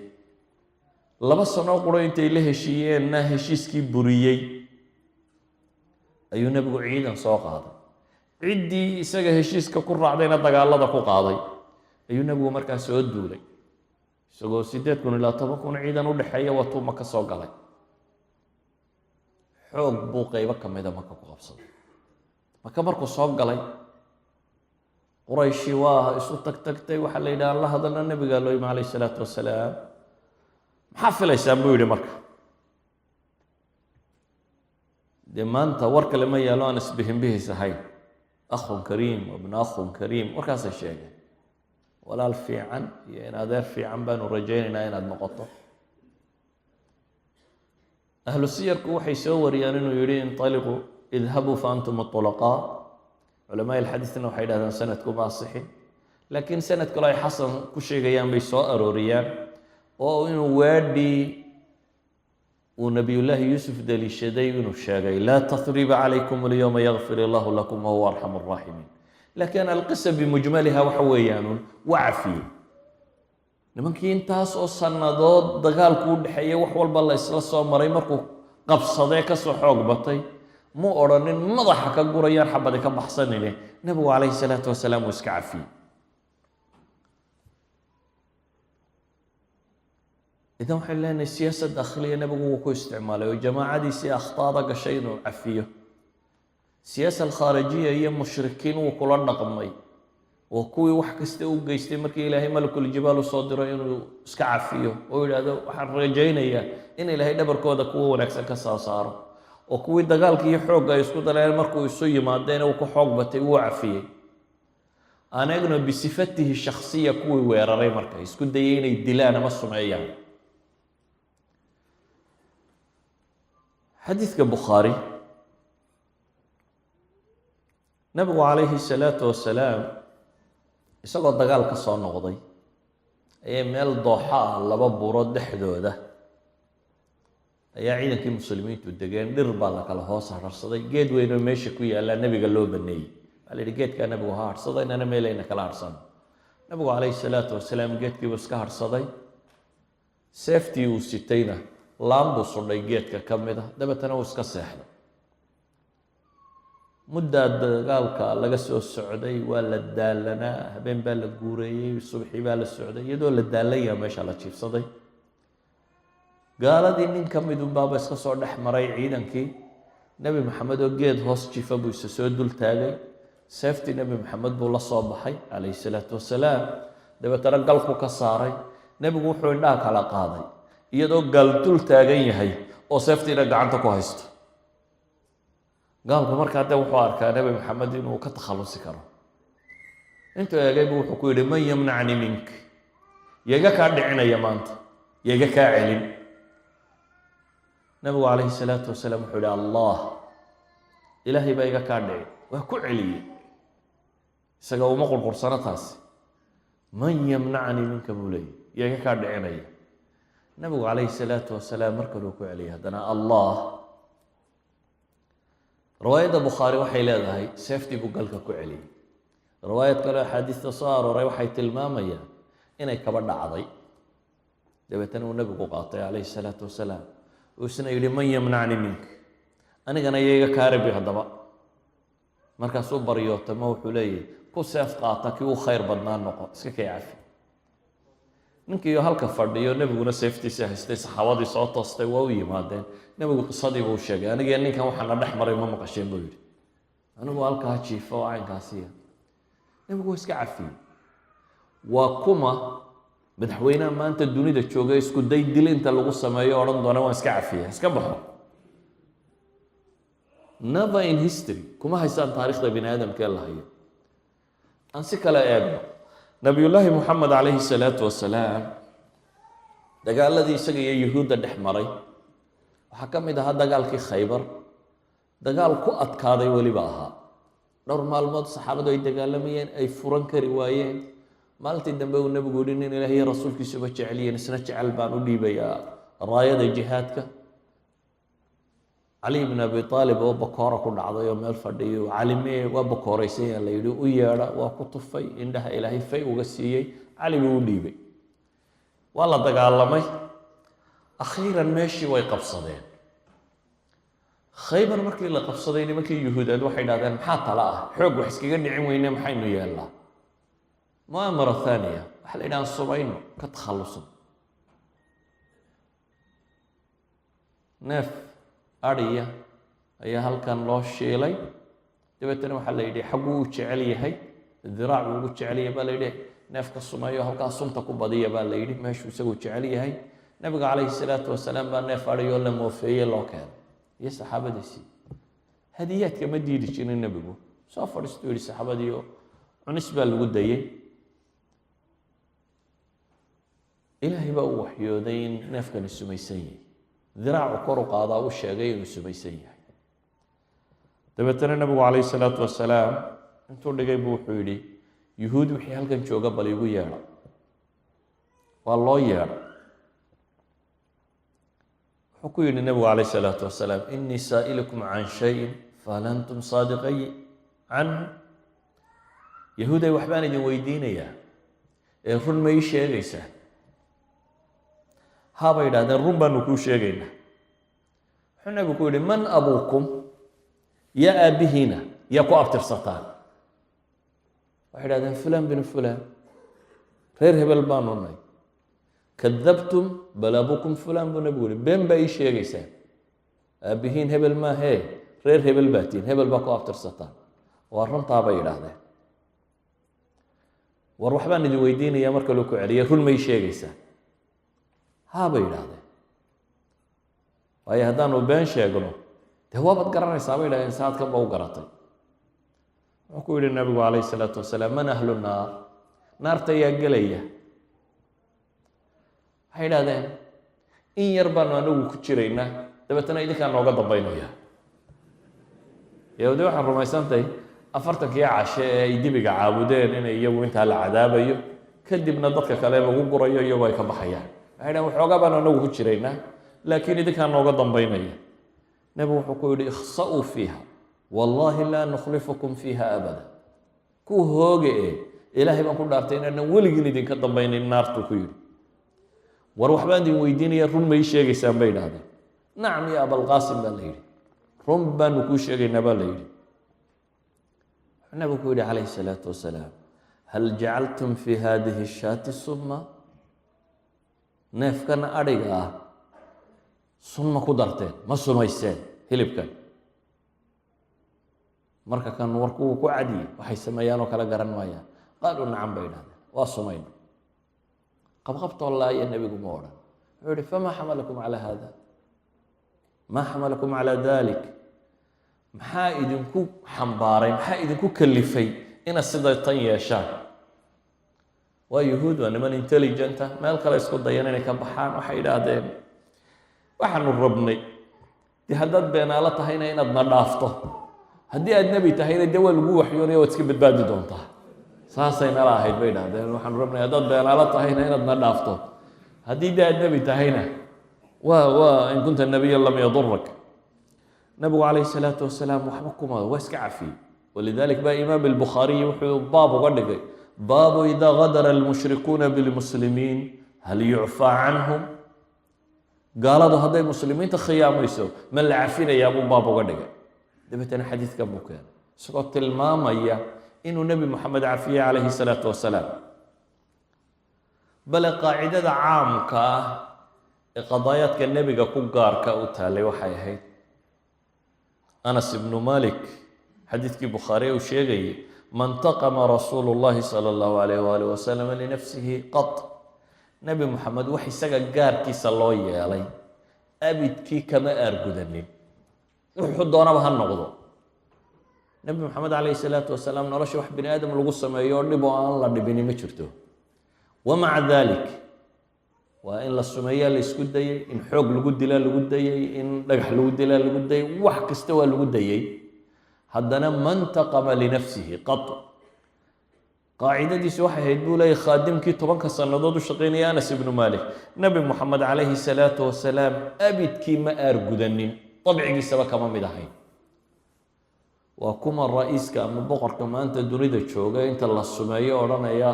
2 sano qura intay la heshiiyeenna heshiiskii buriyey, ayuu nebigu ciidan soo qaaday. ciddii isaga heshiiska ku raacdayna dagaalada ku qaaday ayuu nebigu markaa soo duulay, isagoo 8,000 ilaa 10,000 ciidan u dhexeeya watuu maka soo galay. xoog buu qaybo ka mida maka ku qabsaday. maka markuu soo galay, qurayshi waa isu tagtagtay. waxaa la yidhaha la hadalna nebigaa loo yimi calayhi salaatu wasalaam. maxaa filaysaan buu yidhi marka. dee maanta war kale ma yaalo aan isbihinbihis ahayn. akhun kariim wabna akhun kariim, warkaasay sheegeen. walaal fiican iyo in adeer fiican baanu rajaynaynaa inaad noqoto. ahlu siyarku waxay soo wariyaan inuu yidhi inطaliquu idhabuu fa antum طulaqaa. culamaa ilxadiidna waxay dhahdaan sanadku ma asixin, laakiin sanad kale ay xasan ku sheegayaan bay soo arooriyaan, oo inuu waadhii uu nabiyullaahi yuusuf daliishaday inuu sheegay laa tahriba calaykum alyowma yakfir illahu lakum wahuwa arxamu الraaximiin. laakiin alqisa bimujmaliha waxa weeyaanun waa cafiyey. nimankii intaas oo sannadood dagaalku u dhexeeyay, wax walba la isla soo maray, markuu qabsadee kasoo xoog batay mu odhanin madaxa ka gurayaan xabadi ka baxsanine. nebigu calayhi salaatu wasalaam uu iska cafiyey. idan waxaynu leenahay siyaasad dakhliya nebigu wuu ku isticmaalay oo jamaacadiisii akhtaada gashay inuu cafiyo. siyaasa alkhaarijiya iyo mushrikiin wuu kula dhaqmay, oo kuwii wax kasta u geystay markii ilaahay malakuljibaal u soo diro inuu iska cafiyo oo yidhaahdo waxaan rajaynayaa in ilaahay dhabarkooda kuwa wanaagsan ka soo saaro. oo kuwii dagaalka iyo xoogga ay isku daleen markuu isu yimaadeen uu ku xoog batay wuu cafiyey. aan eegno bisifatihi shakhsiya kuwii weeraray marka isku dayay inay dilaan ama sumeeyaan. xadiidka bukhaari, nabigu calayhi salaatu wasalaam isagoo dagaal ka soo noqday ayay meel dooxa ah 2 buurood dhexdooda ayaa ciidankii muslimiintu degeen. dhir baa la kala hoos harsaday. geed weyn oo meesha ku yaallaa nebiga loo baneeyey. waxaa la yidhi geedkaa nebigu ha harhsada, inana meelayna kala harhsano. nabigu calayhi salaatu wasalaam geedkiibuu iska harhsaday. seeftii uu sitayna laan buu sudhay geedka ka mid a, dabeetana uu iska seexday. muddaa dagaalka laga soo socday, waa la daalanaa, habeen baa la guureeyey, subxii baa la socday, iyadoo la daalaya meesha la jiifsaday. gaaladii nin ka mid unbaaba iska soo dhex maray ciidankii. nebi maxamed oo geed hoos jifa buu isa soo dul taagay. seeftii nebi maxamed buu la soo baxay calayhi salaatu wasalaam. dabeetana galku ka saaray. nebigu wuxuu indhaha kala qaaday iyadoo gaal dul taagan yahay oo seeftiina gacanta ku haysto. gaalku markaa de wuxuu arkaa nebi maxamed inuu ka takhallusi karo, intuu eegay buu wuxuu ku yidhi man yamnacni mink, yaga kaa dhicinaya maanta, yaga kaa celin. nabigu calayhi salaatu wasalaam wuxuu yihi allah, ilaahay baa iga kaa dhici, waa ku celiyey. isaga uma qurqursano taasi. man yamnacni minka buu leeyay, yaga kaa dhicinaya. nabigu calayhi salaatu wasalaam mar kaluu ku celiyay haddana allah. riwaayadda bukhaari waxay leedahay seeftii buu galka ku celiyey. riwaayad kale axaadiista soo arooray waxay tilmaamayaan inay kaba dhacday. dabeetana uu nabigu qaatay calayhi salaatu wasalaam, uu isna yidhi man yamnacni mink, anigana iyaga kaa rabi haddaba. markaasuu baryootama wuxuu leeyahy ku seef qaata kii u khayr badnaa noqo, iska kay cafi. ninkiiyo halka fadhiyo nebiguna seeftiisa haystay, saxaabadii soo toostay waa u yimaadeen. nebigu qisadii buu sheegay, anigii ninkan waxaana dhex maray ma maqasheen buu yidhi. anigu halkaa jiifa oo caynkaasiya. nebigu waa iska cafiyey. waa kuma madaxweynaha maanta dunida jooga isku day dil inta lagu sameeyo odhan doona waan iska cafiya, iska baxo. never in history kuma haysaan taariikhda bini aadamkee la hayo. aan si kale eegno, nabiyullaahi moxamed calayhi salaatu wasalaam dagaaladii isaga iyo yuhuudda dhex maray waxaa ka mid ahaa dagaalkii khaybar. dagaal ku adkaaday weliba ahaa. dhowr maalmood saxaabadu ay dagaalamayeen, ay furan kari waayeen. maalintii dambe uu nebigu yihi nin ilaah iyo rasuulkiisuba jecelyihiin, isna jecel baan u dhiibayaa raayada jihaadka. cali bn abi aalib oo bakoora ku dhacday oo meel fadhiyo, calimee waa bakooraysanyaa la yidhi, u yeedha. waa ku tufay, indhaha ilaahay fay uga siiyey. cali buu u dhiibay. waa la dagaalamay. akhiiran meeshii way qabsadeen. khaybar markii la qabsaday nimankii yuhuudeed waxay dhahdeen maxaa tala ah, xoog wax iskaga dhicin weyne maxaynu yeelnaa? mu'amara thaaniya, waxa la yidhaha subayno ka takhallusan. neef adhiya ayaa halkan loo shiilay. dabeetana waxaa la yidhi xagguu u jecel yahay, diraac buu ugu jecel yahay baa la yidhi, neefka sumeeyo halkaa sunta ku badiya baa la yidhi, meeshuu isagu jecel yahay. nabiga calayhi salaatu wasalaam baa neef adhiyoo la moofeeye loo keenay iyo saxaabadiisii. hadiyaadka ma diidi jirin nebigu. soo fadhiistuu yidhi saxaabadiio cunis baa lagu dayey. ilaahay baa uu waxyooday in neefkani sumaysan yahay. diraacu kor u qaadaa u sheegay inuu sumaysan yahay. dabeetana nabigu calayhi salaatu wasalaam intuu dhigay buu wuxuu yidhi yuhuud wixii halkan jooga bal igu yeedha. waa loo yeedha. wuxuu ku yidhi nabigu calayhi salaatu wasalaam innii saa'ilukum can shayin fahal antum saadiqay canhu. yahuuday waxbaan idin weydiinayaa ee run ma ii sheegaysaa? haabay yidhahdeen run baanu kuu sheegaynaa. wuxuu nabigu ku yidhi man abuukum, yaa aabbihiina, yaa ku abtirsataan? waxay idhahdeen fulaan binu fulaan, reer hebel baanu nahay. kadabtum bal abuukum fulaan buu nabigu yihi, been baa ii sheegaysaan. aabbihiin hebel maahee reer hebel baa tihin, hebel baa ku abtirsataan. waa runtaa bay yidhaahdeen. war waxbaan idin weydiinayaa marka loo ku celiya, run ma ii sheegaysaan? haabay yidhaahdeen. waayo haddaanu been sheegno dee waabaad garanaysaa bay yidhahdeen, saadkan ba u garatay. wuxuu ku yidhi nabigu calayhi salaatu wasalaam man ahlu naar, naarta yaa gelaya? waxay yidhahdeen in yar baanu anagu ku jiraynaa, dabeetana idinkaa nooga dambaynaya. yahuudi waxaan rumaysantahay 40kii cashe ee ay dibiga caabudeen inay iyagu intaa la cadaabayo, kadibna dadka kale lagu gurayo iyagoo ay ka baxayaan. waxay dhahen waxoogaa baanu anagu ku jiraynaa, laakiin idinkaa nooga dambaynaya. nebigu wuxuu ku yidhi ikhsa'uu fiiha wallaahi laa nukhlifukum fiiha abada. ku hooge ilaahay baan ku dhaartay inaanan weligiin idinka dambaynin naartuu ku yidhi. war waxbaan idin weydiinaya, run ma ii sheegaysaan bay idhahdeen. nacam ya abalqaasim baa la yidhi, run baanu kuu sheegaynaa baa la yidhi. wuxuu nabigu ku yidhi calayhi salaatu wasalaam hal jacaltum fi hadihi shaati summa, neefkan adhiga ah sun ma ku darteen, ma sumayseen hilibkan? marka kan warku wuu ku cadiyey, waxay sameeyaan oo kala garan maayaan. qaaluu nacam bay idhahdeen, waa sumayno. qabqabtoo laaya nebigu ma odhan. wuxuu yihi famaa xamalakum calaa hada, maa xamalakum calaa dalik, maxaa idinku xambaaray, maxaa idinku kalifay ina siday tan yeeshaan waa yuhuud waa niman intelligenta meel kale isku dayan inay ka baxaan waxay yidhaahdeen waxaanu rabnay dee haddaad beenaalo tahayna inaad na dhaafto haddii aad nebi tahayna dee waa lagu waxyoonaya waad iska badbaadi doontaa saasay nala ahayd bay idhahdeen waxaanu rabnay haddaad beenaalo tahayna inaad na dhaafto haddii dee aad nebi tahayna waa in kunta nabiyan lam yadurak nabigu calayhi salaatu wasalaam waxba kuma waa iska cafiyey walidalik baa imaam albukhaariyi wuxuu baab uga dhigay baabu idaa gadara almushrikuuna bilmuslimiin hal yucfaa canhum gaaladu hadday muslimiinta khiyaamayso ma la cafinayaa buu baab uga dhigay dabeetana xadiidkan buu keenay isagoo tilmaamaya inuu nebi moxamed cafiyey calayhi salaatu wasalaam bale qaacidada caamka ah ee qadaayaadka nebiga ku gaarka u taalay waxay ahayd anas ibnu malik xadiidkii bukhaari uu sheegayay man taqama rasuulu llahi sala allahu alayh waalih wasalam linafsihi qad nebi moxamed wax isaga gaarkiisa loo yeelay abidkii kama aargudanin wuxuu doonaba ha noqdo nebi moxamed calayhi salaatu wasalaam nolosha wax bini aadam lagu sameeyo oo dhib oo aan la dhibini ma jirto wamaca dalik waa in la sumeeyaa la isku dayay in xoog lagu dilaa lagu dayay in dhagax lagu dilaa lagu dayay wax kasta waa lagu dayay haddana man taqama linafsihi qad qaacidadiisu waxay ahayd buu leeyahy khaadimkii 10 sannadood u shaqaynaya anas ibnu malik nebi moxamed calayhi salaatu wasalaam abidkii ma aargudanin dabcigiisaba kama mid ahayn waa kuma ra-iiska ama boqorka maanta dunida jooga inta la sumeeyo odhanaya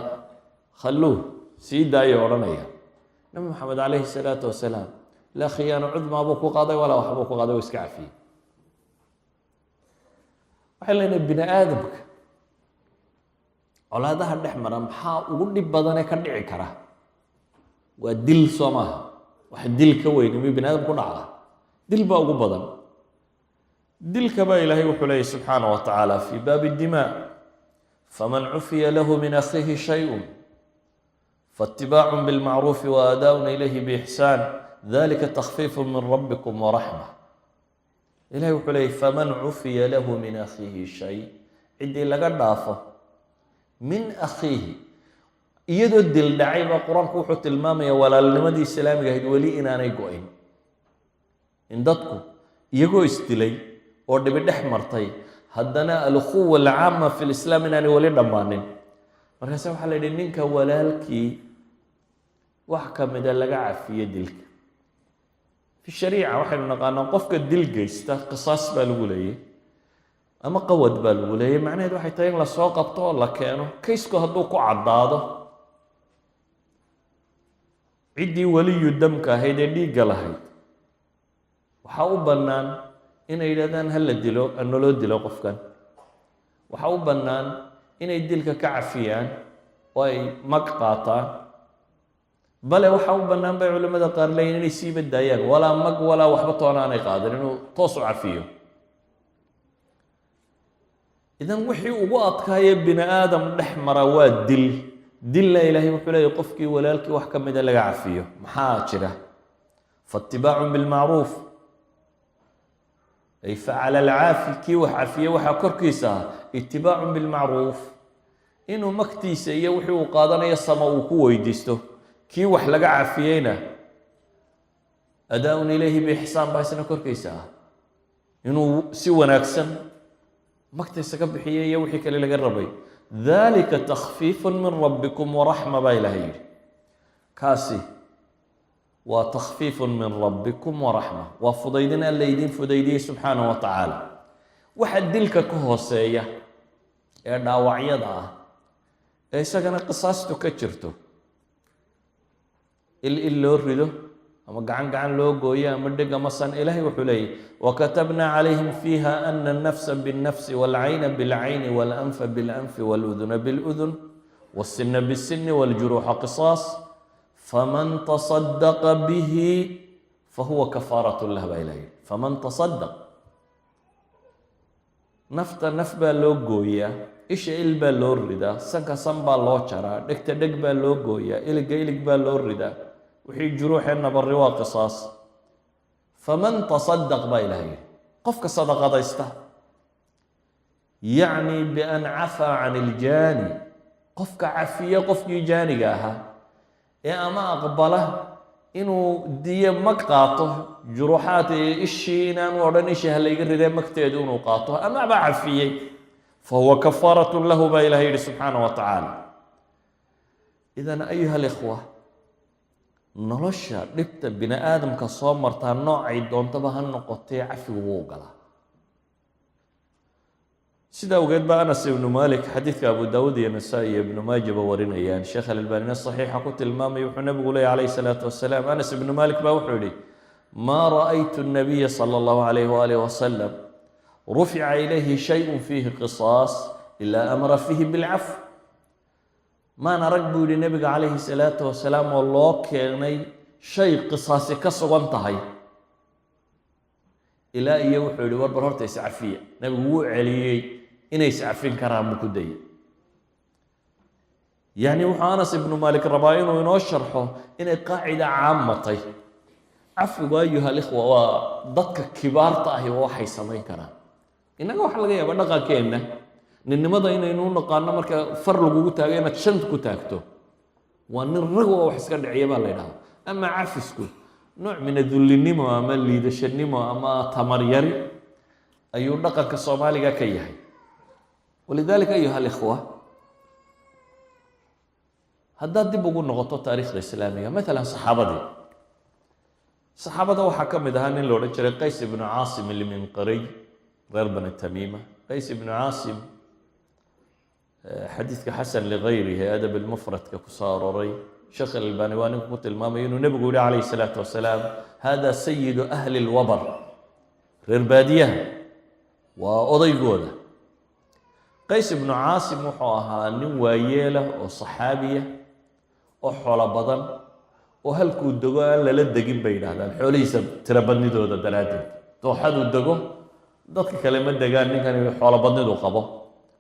khalluuh sii daayo odhanaya nebi moxamed calayhi salaatu wasalaam laa khiyaano cudmaa buu ku qaaday walaa waxbuu ku qaaday oo iska cafiyey waxay leenahay bini aadamka colaadaha dhex mara maxaa ugu dhib badanee ka dhici kara waa dil soo maaha wax dil ka weyn miyuu bini aadam ku dhacda dil baa ugu badan dilka baa ilaahay wuxuu leeyahy subxaana wa tacaala fii baabi dimaa faman cufiya lahu min akhiihi shayun faatibaacu bilmacruufi wa aadaa'un ilayhi biixsaan dalika takhfiifu min rabbikum waraxma ilahay wuxuu leeyahy faman cufiya lahu min akhiihi shay ciddii laga dhaafo min akhiihi iyadoo dil dhacay baa qur-aanku wuxuu tilmaamaya walaalnimadii islaamiga ahayd weli inaanay go-in in dadku iyagoo isdilay oo dhibi dhex martay haddana alukhuwa alcaama fi lislaam inaanay weli dhammaanin markaase waxaa la yidhi ninka walaalkii wax ka mida laga cafiyo dilka fi shariica waxaynu naqaanaa qofka dil geysta qisaas baa lagu leeyay ama qawad baa lagu leeyay macnaheed waxay tahay in lasoo qabto oo la keeno kaysku hadduu ku caddaado ciddii weliyu damka ahayd ee dhiigga lahayd waxaa u bannaan inay yidhahdaan ha la dilo naloo dilo qofkan waxaa u bannaan inay dilka ka cafiyaan oo ay mag qaataan bale waxaa u bannaan bay culimmada qaar leeyihin inay siiba daayaan walaa mag walaa waxba toona aanay qaadan inuu toos u cafiyo idan wixii ugu adkaaya bini aadam dhex mara waa dil dilna ilaahay wuxuu leeyahy qofkii walaalkii wax ka mida laga cafiyo maxaa jira faatibaacun bilmacruuf ay facala alcaafi kii wax cafiye waxaa korkiisa ah itibaacun bilmacruuf inuu magtiisa iyo wixii uu qaadanayo sama uu ku weydiisto kii wax laga cafiyeyna adaa-un ilayhi biixsaan baa isna korkiisa ah inuu si wanaagsan magtiisa ka bixiyey iyo wixii kale laga rabay dalika takhfiifu min rabbikum waraxma baa ilahay yidhi kaasi waa takhfiifu min rabbikum waraxma waa fudaydin alla idin fudaydiyey subxaanahu wa tacaala waxa dilka ka hooseeya ee dhaawacyada ah ee isagana qisaastu ka jirto il loo rido ama gacan loo gooyo ama dheg ama san ilaahay wuxuu leeyahy wakatabna calayhim fiiha ana alnafsa biاlnafsi wاlcayna biاlcayni walanfa biاlanfi wاluduna biاludun wاsina biاsini wاljuruuxa qisaas faman taصadaqa bihi fahuwa kafaarat lah baa ilahay faman taصadaq nafta naf baa loo gooyaa isha il baa loo ridaa sanka san baa loo jaraa dhegta dheg baa loo gooyaa iliga ilig baa loo ridaa wixii juruuxeenna barri waa qisaas faman tasadaq baa ilahay qofka sadaqadaysta yacni bian cafaa can iljaani qofka cafiya qofkii jaaniga ahaa ee ama aqbala inuu diyo mag qaato juruuxaad iyo ishii inaanu odhan ishii ha layga ridee magteedu inuu qaato amaba cafiyey fahuwa kafaaratun lahu baa ilahay yihi subxaana wa tacaala. idan ayuha alikhwa, nolosha dhibta bini aadamka soo martaa noocay doontaba ha noqotee cafigu wuu galaa. sida awgeed baa anas ibnu malik xadiidka abu daawuud iyo nasaa-i iyo ibnu maajaba warinayaan, sheekh alalbaanina saxiixa ku tilmaamay, wuxuu nabigu leeyay calayhi salaatu wasalaam, anas ibnu malik baa wuxuu yihi maa ra'aytu nabiya sala allahu calayhi waaalih wasalam rufica ilayhi shayun fiihi qisaas ilaa amara fiihi bilcafw. maan arag buu yihi nebiga calayhi salaatu wasalaam oo loo keenay shay qisaasi ka sugan tahay ilaa iyo wuxuu yihi warbar horta iscafiya. nebigu wuu celiyey inay iscafin karaan buu ku dayay. yacni wuxuu anas ibnu malik rabaa inuu inoo sharxo inay qaacida caamatay. cafigu ayuha alikhwa waa dadka kibaarta ahi waxay samayn karaan. innaga waxa laga yaaba dhaqankeenna ninnimada inaynu u naqaano marka far lagugu taago inaad shant ku taagto waa nin rag oo wax iska dhiciya baa la ydhahda. ama cafisku nooc min adullinimo ama liidashanimo ama tamaryari ayuu dhaqanka soomaaliga ka yahay. walidaalika ayuha alikhwa, haddaad dib ugu noqoto taariikhda islaamiga, maalan saxaabada waxaa ka mid ahaa nin la odhan jiray qays ibnu caasim ilminqariy, reer bani tamiima. qays ibnu caasim xadiidka xasan ligayrihi adab ilmufradka ku soo aroray, sheekh alalbani waa ninku ku tilmaamay inuu nebigu yihi calayhi salaatu wasalaam hada sayidu ahli lwabar, reer baadiyaha waa odaygooda. qays ibnu caasim wuxuu ahaa nin waayeela oo saxaabiya oo xoolo badan oo halkuu dego aan lala degin bay yidhahdaan xoolihiisa tiro badnidooda daraaddeed. dooxaduu dego dadka kale ma degaan, ninkani xoolo badnidu qabo.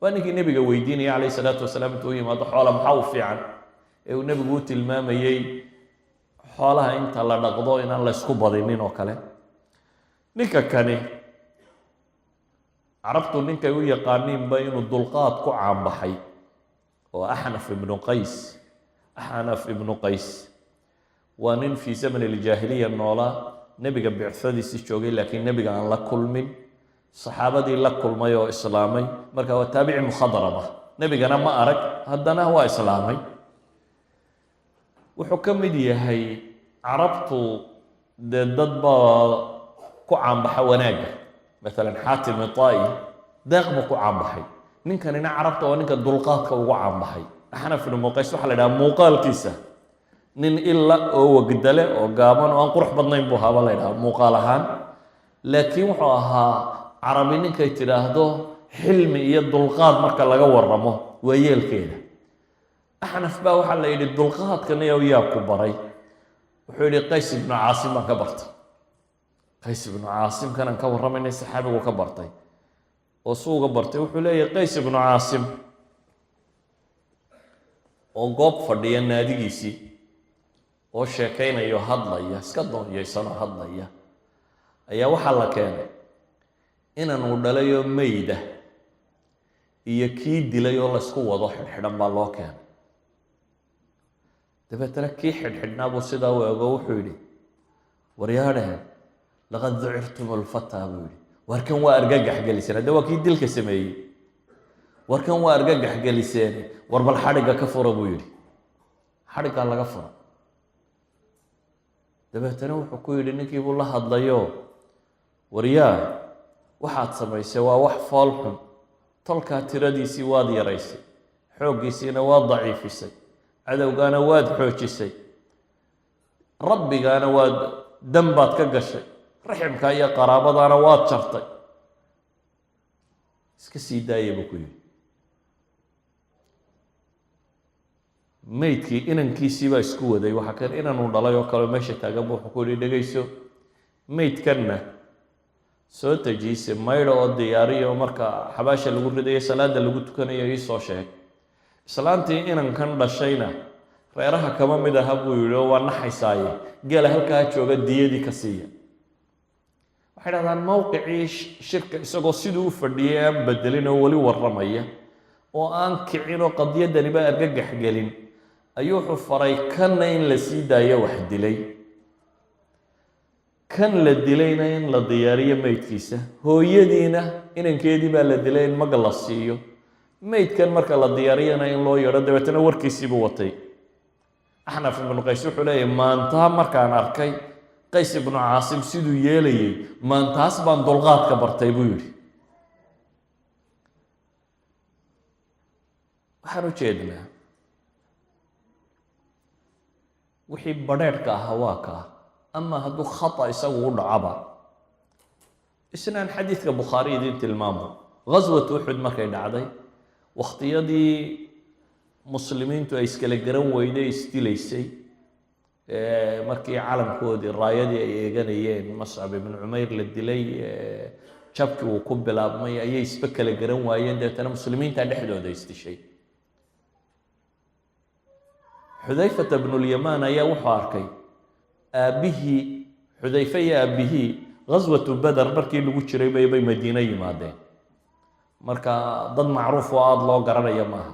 waa ninkii nebiga weydiinaya calayhi salaatu wasalaam intuu u yimaado xoola maxaa u fiican, ee uu nebigu u tilmaamayey xoolaha inta la dhaqdo inaan la ysku badinin oo kale. ninka kani carabtu ninkay u yaqaaniinba inuu dulqaad ku caanbaxay oo axnaf ibnu qays. axnaf ibnu qays waa nin fii zaman aljaahiliya noolaa, nebiga bicsadiisi joogay laakiin nebiga aan la kulmin, saxaabadii la kulmay oo islaamay. marka waa taabici mukhadrama, nebigana ma arag, haddana waa islaamay. wuxuu ka mid yahay carabtu dee dad baa ku caanbaxa wanaagga. maalan xaatim iطaa'i deeq buu ku caanbaxay. ninkanina carabta waa ninka dulqaadka ugu caanbaxay. axnaf ibnu qays waxaa la idhaha muuqaalkiisa nin ila oo wagdale oo gaaban oo aan qurux badnayn buu ahaa baa la ydhaha muuqaal ahaan. laakiin wuxuu ahaa carabi ninkay tidhaahdo xilmi iyo dulqaad marka laga waramo waa yeelkeeda. axnaf baa waxaa la yidhi dulqaadkana yaa ku baray. wuxuu yidhi qays ibnu caasim baan ka bartay. qays ibnu caasim kanaan ka warramaynay saxaabigu ka bartay oo suuga bartay. wuxuu leeyahay qays ibnu caasim oo goob fadhiya naadigiisii oo sheekaynayo hadlaya, iska doonyaysanoo hadlaya, ayaa waxaa la keenay inanuu dhalayoo meyda iyo kii dilay oo laysku wado xidhxidhan baa loo keenay. dabeetana kii xidhxidhnaa buu sidaa u ego wuxuu yidhi waryaadheen laqad ducirtum lfataa buu yidhi, warkan waa argagax geliseen. hadde waa kii dilka sameeyey. warkan waa argagax geliseen, war bal xadhigga ka fura buu yidhi. xadhiggaa laga fura. dabeetana wuxuu ku yidhi ninkii buu la hadlayo waryaa waxaad samaysay waa wax fool xun, tolkaa tiradiisii waad yaraysay, xooggiisiina waad daciifisay, cadowgaana waad xoojisay, rabbigaana waad danbaad ka gashay, raximka iyo qaraabadaana waad jartay. iska sii daaya buu ku yidhi. meydkii inankiisii baa isku waday. waxaa kan inanuu dhalay oo kale meesha taagan bu wuxuu ku yihi dhegayso, meydkanna soo tajiise maydha oo diyaariya oo marka xabaasha lagu ridayo salaada lagu tukanayo iisoo sheeg. islaantii inankan dhashayna reeraha kama mid aha buu yihi oo waa naxaysaaye geela halkaa jooga diyadii ka siiya. waxay dhahdaan mowqicii shirka isagoo siduu u fadhiyay aan bedelin oo weli warramaya oo aan kicin oo qadiyadaniba argagax gelin ayuu wuxuu faray kanna in la sii daayo wax dilay kan la dilayna in la diyaariyo meydkiisa hooyadiina inankeedii baa la dilay in mag la siiyo meydkan marka la diyaariyana in loo yeedho dabeetana warkiisiibuu watay axnaf ibnu qays wuxuu leeyahy maantaa markaan arkay qays ibnu caasim siduu yeelayay maantaas baan dulqaadka bartay buu yidhi waxaan u jeednaa wixii badheedhka ahaa waa kaa ama hadduu khata isagu u dhacaba isnaan xadiidka bukhaari idiin tilmaamo ghaswat uxud markay dhacday wakhtiyadii muslimiintu ay iskala garan weyday isdilaysay markii calankoodii raayadii ay eeganayeen mascab ibnu cumayr la dilay jabkii uu ku bilaabmay ayay isba kala garan waayeen dabeetana muslimiinta dhexdooda isdishay xudayfata bnulyamaan ayaa wuxuu arkay aabbihii xudayfe iyo aabbihii ghaswatu bader markii lagu jiray bay madiine yimaadeen marka dad macruuf oo aada loo garanaya maaha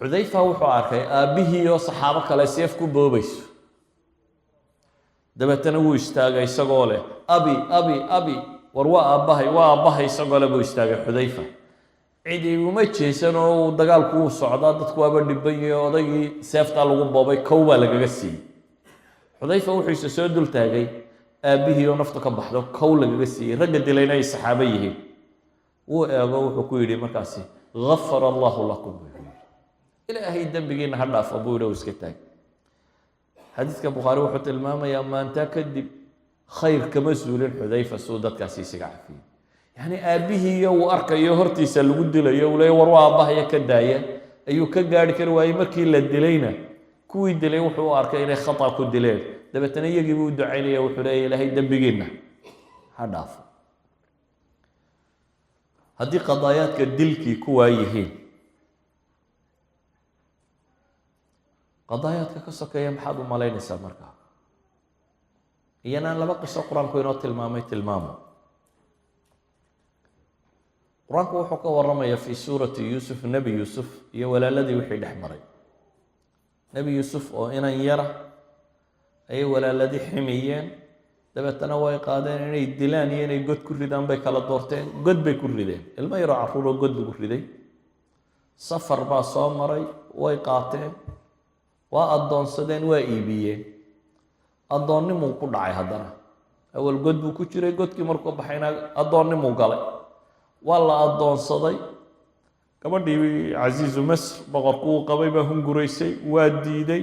xudayfa wuxuu arkay aabbihii oo saxaabo kale seef ku boobayso dabeetana wuu istaagay isagoo leh abi abi abi war waa aabbahay isagoo leh buu istaagay xudayfa cidi uma jeesan oo dagaalku uu socdaa dadku waaba dhiban yahay odaygii seeftaa lagu boobay kow baa lagaga siiyey xudayfa wuxuu isa soo dul taagay aabbihii oo naftu ka baxdo kow lagaga siiyey ragga dilayna ay saxaabo yihiin wuu eego wuxuu ku yidhi markaasi gafara allahu lakum buu yidhi ilaahay dembigiina ha dhaafo buu yidhi iska taag xadiidka bukhaari wuxuu tilmaamayaa maantaa kadib khayr kama suulin xudayfa suu dadkaasi isaga cafiyey yacni aabbihii uu arkayo hortiisa lagu dilayo uu leeya war waa aabbahaya ka daaya ayuu ka gaari kari waayey markii la dilayna kuwii dilay wuxuu u arkay inay khata ku dileen dabeetana iyagiibu u ducaynaya wuxuu leeya ilaahay dembigiina ha dhaafo haddii qadaayaadka dilkii kuwaa yihiin qadaayaadka ka sokeeya maxaad u malaynaysaa markaa iyanaan laba qiso qur-aanku inoo tilmaamo qur-aanku wuxuu ka warramaya fii suurati yuusuf nebi yuusuf iyo walaaladii wixii dhex maray nebi yuusuf oo inan yara ayay walaaladii ximiyeen dabeetana way qaadeen inay dilaan iyo inay god ku ridaan bay kala doorteen god bay ku rideen ilmo yaroo carruuroo god lagu riday safar baa soo maray way qaateen waa addoonsadeen waa iibiyeen addoonnimuu ku dhacay haddana awal god buu ku jiray godkii markuu baxayna addoonnimuu galay waa la addoonsaday gabadhii casiizu masr boqorku uu qabay baa hunguraysay waa diiday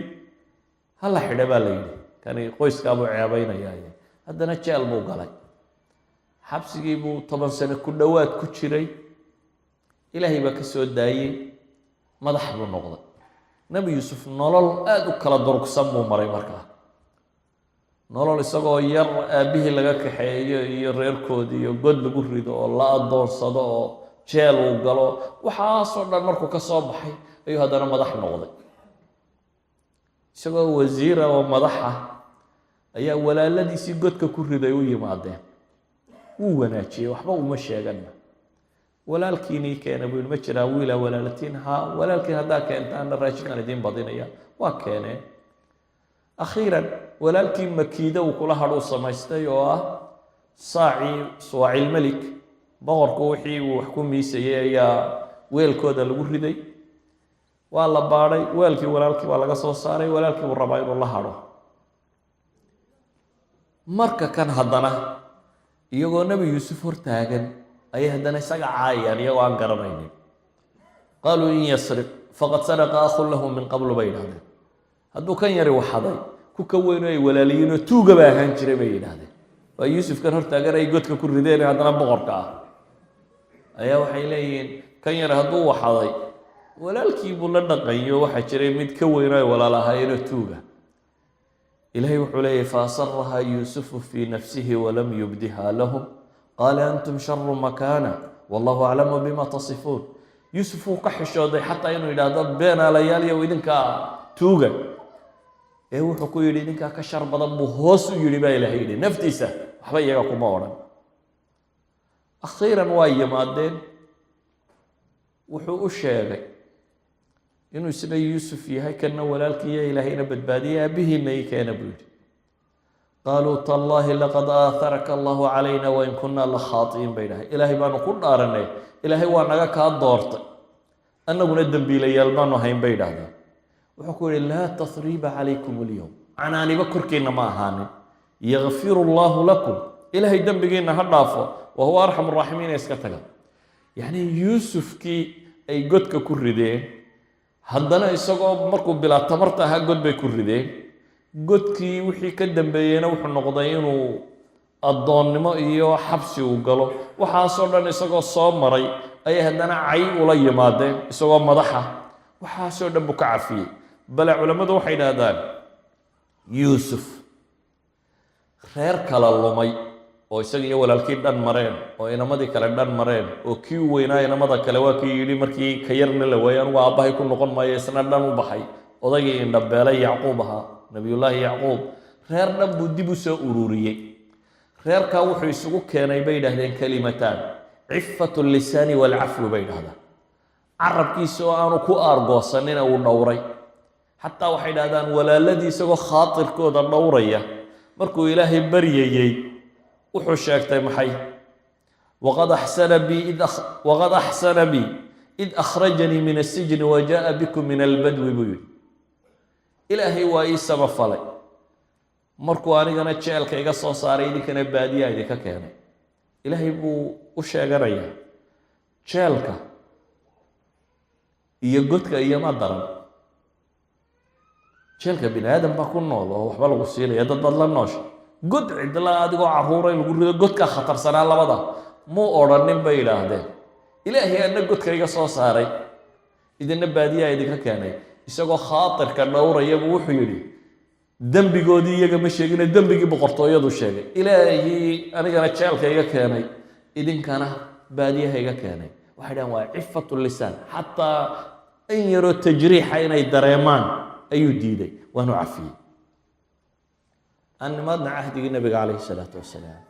hala xidha baa la yidhi kani qoyskaabuu ceebaynayaa haddana jeel buu galay xabsigii buu 10 sano ku dhowaad ku jiray ilaahay baa ka soo daayey madax buu noqday nebi yuusuf nolol aada u kala durugsan buu maray markaa nolol isagoo yar aabbihii laga kaxeeyo iyo reerkoodii iyo god lagu rido oo la addoonsado oo jeel uu galo waxaasoo dhan markuu ka soo baxay ayuu haddana madax noqday isagoo wasiira oo madaxa ayaa walaaladiisii godka ku riday u yimaadeen wuu wanaajiyey waxba uma sheeganna walaalkiinii keena buu yidhi ma jiraa wiilaa walaalatiin haa walaalkiin haddaa keentaana raashinkan idiin badinaya waa keeneen akhiiran walaalkii makiida uu kula hadhuu samaystay oo ah suwaacilmelik boqorku wixii uu wax ku miisayay ayaa weelkooda lagu riday waa la baadhay weelkii walaalkii baa laga soo saaray walaalkii buu rabaa inuu la hadho marka kan haddana iyagoo nebi yuusuf hortaagan ayay haddana isaga caayayaan iyagoo aan garanaynin qaaluu in yasriq faqad saraqa akhun lahu min qablu bay yidhahdeen hadduu kan yari waxaday ku ka weyn oo ay walaaliyiinoo tuuga ba ahaan jiray bay yidhahdeen waa yuusufkan hortaagan ay godka ku rideen haddana boqorka ah ayaa waxay leeyihiin kan yar hadduu waxaday walaalkii buu la dhaqanyo waxaa jiray mid ka weyn oo ay walaal ahaayeenoo tuuga ilaahay wuxuu leeyahy faasarahaa yuusufu fii nafsihi walam yubdiha lahum qaala antum sharu makaana wallahu aclamu bima tasifuun yuusuf wuu ka xishooday xataa inuu yidhaahdo beenaalayaal iyo idinkaa tuuga ee wuxuu ku yidhi idinkaa ka shar badan buu hoos u yidhi baa ilaahay yidhi naftiisa waxba iyaga kuma odhan akhiiran waa yimaadeen wuxuu u sheegay inuu isna yuusuf yahay kana walaalkiiya ilaahayna badbaadiyay aabihiina ii keena buu yidhi qaaluu tallaahi laqad aaharaka allahu calayna wain kunaa la khaatiin bay dhahay ilaahay baanu ku dhaaranay ilaahay waa naga kaa doortay annaguna dembiilayaal baanu hayn bay dhahdeen wuxuu ku yidhi laa tasriiba calaykum alyowm canaaniba korkiinna ma ahaanin yakfiru allahu lakum ilaahay dembigiinna ha dhaafo wa huwa arxam araaximiina iska taga yacni yuusufkii ay godka ku rideen haddana isagoo markuu bilaa tamarta ahaa god bay ku rideen godkii wixii ka dambeeyeyna wuxuu noqday inuu addoonnimo iyo xabsi uu galo waxaasoo dhan isagoo soo maray ayay haddana cay ula yimaadeen isagoo madaxa waxaasoo dhan buu ka cafiyey bale culammadu waxay idhaahdaan yuusuf reer kala lumay oo isaga iyo walaalkii dhan mareen oo inamadii kale dhan mareen oo kii u weynaa inamada kale waa kii yidhi markii ka yarna la waayay anugu aabbahay ku noqon maayo isna dhan u baxay odaygii indhabeelay yacquub ahaa nabiyullaahi yacquub reer dhan buu dib u soo ururiyey reerkaa wuxuu isugu keenay bay yidhahdeen kalimataan cifatu lisaani waalcafwu bay yidhahdaan carabkiisa oo aanu ku aargoosanina uu dhowray xataa waxay yidhahdaan walaaladii isagoo khaatirkooda dhowraya markuu ilaahay baryayey wuxuu sheegtay maxay waqad axsana bii id akhrajanii min asijni wa jaaa bikum min albadwi buu yidhi ilaahay waa ii samafalay markuu anigana jeelka iga soo saaray idinkana baadiyaa idinka keenay ilaahay buu u sheeganayaa jeelka iyo godka iyo ma daran jeelka bini aadam baa ku nool oo waxba lagu siinaya dad baad la noosha god cidla adigoo carruura in lagu rido godkaa khatarsanaa labada muu odhanin bay yidhaahdeen ilaahay anna godka iga soo saaray idinna baadiyaa idinka keenay isagoo khaatirka dhowrayabuu wuxuu yidhi dembigoodii iyaga ma sheegine dembigii boqortooyadu sheegay ilaahii anigana jeelka iga keenay idinkana baadiyaha iga keenay waxay dhahan waa cifatu lisaan xataa in yaroo tajriixa inay dareemaan ayuu diiday waanu cafiyey aan nimaadna cahdigii nabiga calayhi salaatu wasalaam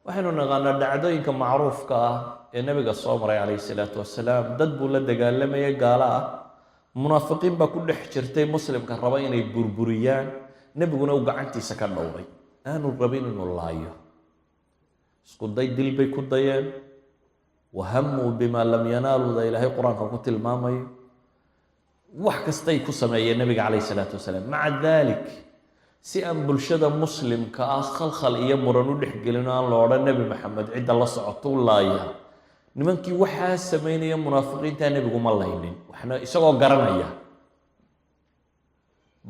waxaynu naqaanaa dhacdooyinka macruufka ah ee nabiga soo maray calayhi salaatu wasalaam dad buu la dagaalamayay gaalo ah munaafiqiin baa ku dhex jirtay muslimka raba inay burburiyaan nebiguna uu gacantiisa ka dhowray aanu rabin inuu laayo isku day dil bay ku dayeen wahamuu bimaa lam yanaaluda ilaahay qur-aanka ku tilmaamayo wax kastay ku sameeyeen nabiga calayhi salaatu wasalaam maca dalik si aan bulshada muslimka ah khalkhal iyo muran u dhexgelin aan la odhan nebi maxamed cidda la socoto u laaya nimankii waxaa samaynaya munaafiqiintaa nebigu ma laynin waxna isagoo garanaya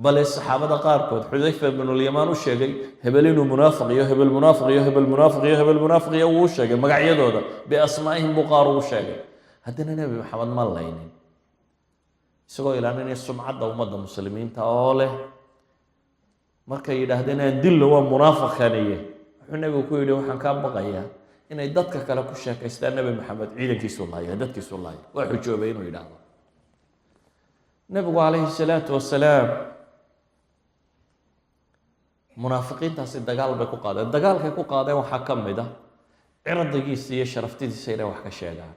bale saxaabada qaarkood xudayfa binulyamaan u sheegay hebel inuu munaafiq iyo hebel munaafiq iyo hebel munaafiq iyo hebel munaafiq iyo wuu sheegay magacyadooda biasmaa'ihim buu qaar ugu sheegay haddana nebi maxamed ma laynin isagoo ilaalinaya sumcadda ummadda muslimiinta oo leh markay yidhaahdeen aan dillo waa munaafiqaniye wuxuu nebigu ku yidhi waxaan kaa baqayaa inay dadka kale ku sheekaystaan nebi maxamed ciidankiisu laaya dadkiisu laaya waa xujoobay inuu yidhaahdo nebigu calayhi salaatu wasalaam munaafiqiintaasi dagaal bay ku qaadeen dagaalkay ku qaadeen waxaa ka mid ah cirdigiisa iyo sharaftidiisa inay wax ka sheegaan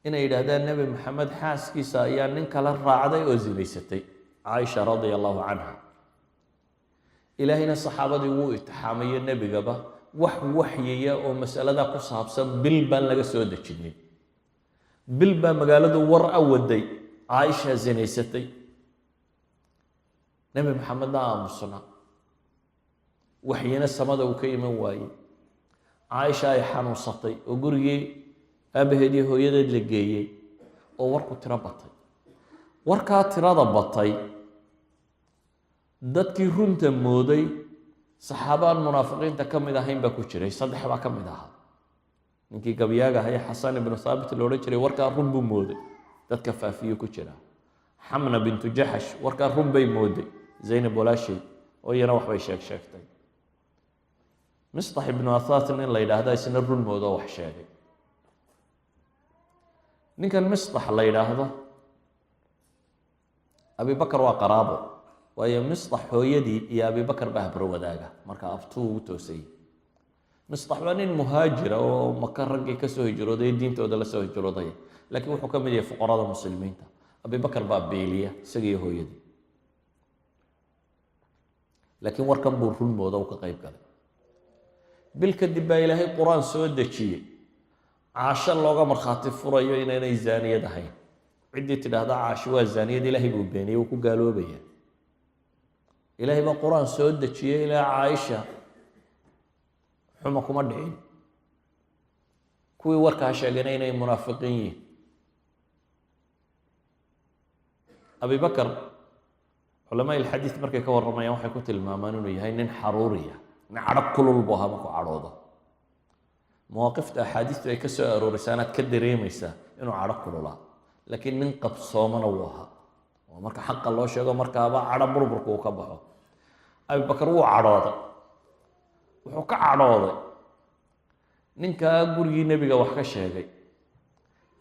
inay yidhaahdaan nebi maxamed xaaskiisa ayaa nin kala raacday oo zinaysatay caaisha radia allahu canha ilaahayna saxaabadii wuu itixaamayo nebigaba wax waxyiya oo masalada ku saabsan bil baan laga soo dejinin bil baa magaaladu war a waday caaisha zinaysatay nebi maxamedna aamusna waxyina samada uu ka iman waayey caaisha ay xanuunsatay oo gurigii aabaheed iyo hooyadeed la geeyey oo warku tiro batay warkaa tirada batay dadkii runta mooday saxaabaan munaafiqiinta ka mid ahayn baa ku jiray saddex baa ka mid ahaa ninkii gabyaaga ahaa ee xasan ibnu thaabit la odhan jiray warkaa run buu mooday dadka faafiyo ku jira xamna bintu jaxash warkaa run bay mooday zaynab walaashay oo iyana waxbay sheegtay mistax ibnu athaat nin la yidhaahda isna run moodo wax sheegay ninkan mistax la yidhaahdo abibakar waa qaraabo waayo mistax hooyadii iyo abibakar baa habro wadaaga marka abtuu ugu toosayey mistax baa nin muhaajira oo maka raggii ka soo hijrooday diintooda la soo hijrooday laakiin wuxuu ka mid yahay fuqarada muslimiinta abibakar baa beeliya isagii hooyadii laakiin warkan buu run mooda uu ka qayb galay bil kadib baa ilaahay qur-aan soo dejiyey caasho looga markhaati furayo inaynay zaaniyad ahayn ciddii tidhaahda caasho waa zaaniyad ilaahay buu beeniyey uu ku gaaloobaya ilaahay baa qur-aan soo dejiyey ilaa caaisha xuma kuma dhicin kuwii warkaa sheegana inay munaafiqiin yihiin abibakar culamaa ilxadiid markay ka warramayaan waxay ku tilmaamaan inuu yahay nin xaruuriya nin cadhab kulul buu ahaa markuu cadhoodo mawaaqifta axaadiistu ay ka soo arooraysaa inaad ka dareemaysaa inuu cadho kululaa laakiin nin qabsoomana wuu ahaa oo marka xaqa loo sheego markaaba cadho burburka uu ka baxo abibakar wuu cadhooday wuxuu ka cadhooday ninkaa gurigii nebiga wax ka sheegay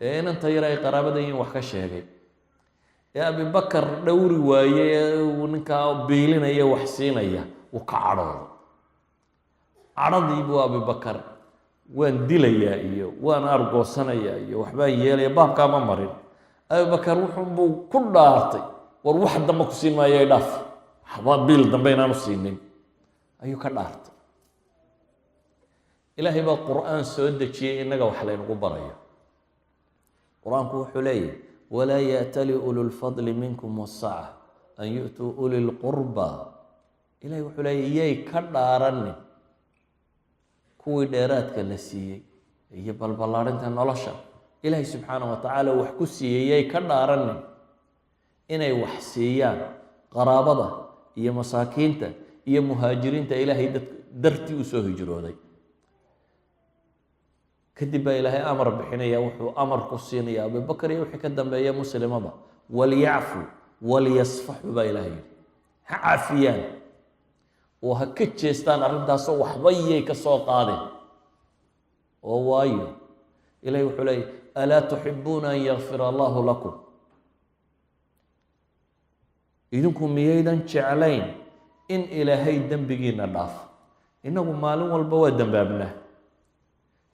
ee inanta yar ay qaraabada yihiin wax ka sheegay ee abibakar dhowri waaye ee uu ninkaa biilinaya wax siinaya wuu ka cadhooday cadhadii buu abibakar waan dilayaa iyo waan argoosanayaa iyo waxbaan yeelaya baabkaa ma marin abibakar wuxuunbuu ku dhaartay war wax dambe ku siin maayo dhaaf waxba biil dambe inaanu siinin ayuu ka dhaartay ilaahay baa qur-aan soo dejiyey innaga wax laynagu barayo qur-aanku wuxuu leeyahy walaa yaatali ulu lfadli minkum wasaca an yu'tuu uli lqurba ilahay wuxuu leeyahy yay ka dhaaranin kuwii dheeraadka la siiyey iyo balballaarinta nolosha ilaahay subxaana wa tacaala wax ku siiyey yay ka dhaaranin inay wax siiyaan qaraabada iyo masaakiinta iyo muhaajiriinta ilaahay dartii u soo hijrooday kadib baa ilaahay amar bixinaya wuxuu amar ku siinaya abubakar iyo wixii ka dambeeya muslimaba walyacfu walyasfaxu baa ilaahay yidhi ha cafiyaan oo ha ka jeestaan arrintaasoo waxba yay ka soo qaadeen oo waayo ilahay wuxuu leeyahy alaa tuxibuuna an yakfira allahu lakum idinku miyaydan jeclayn in ilaahay dembigiina dhaaf innagu maalin walba waa dembaabnaa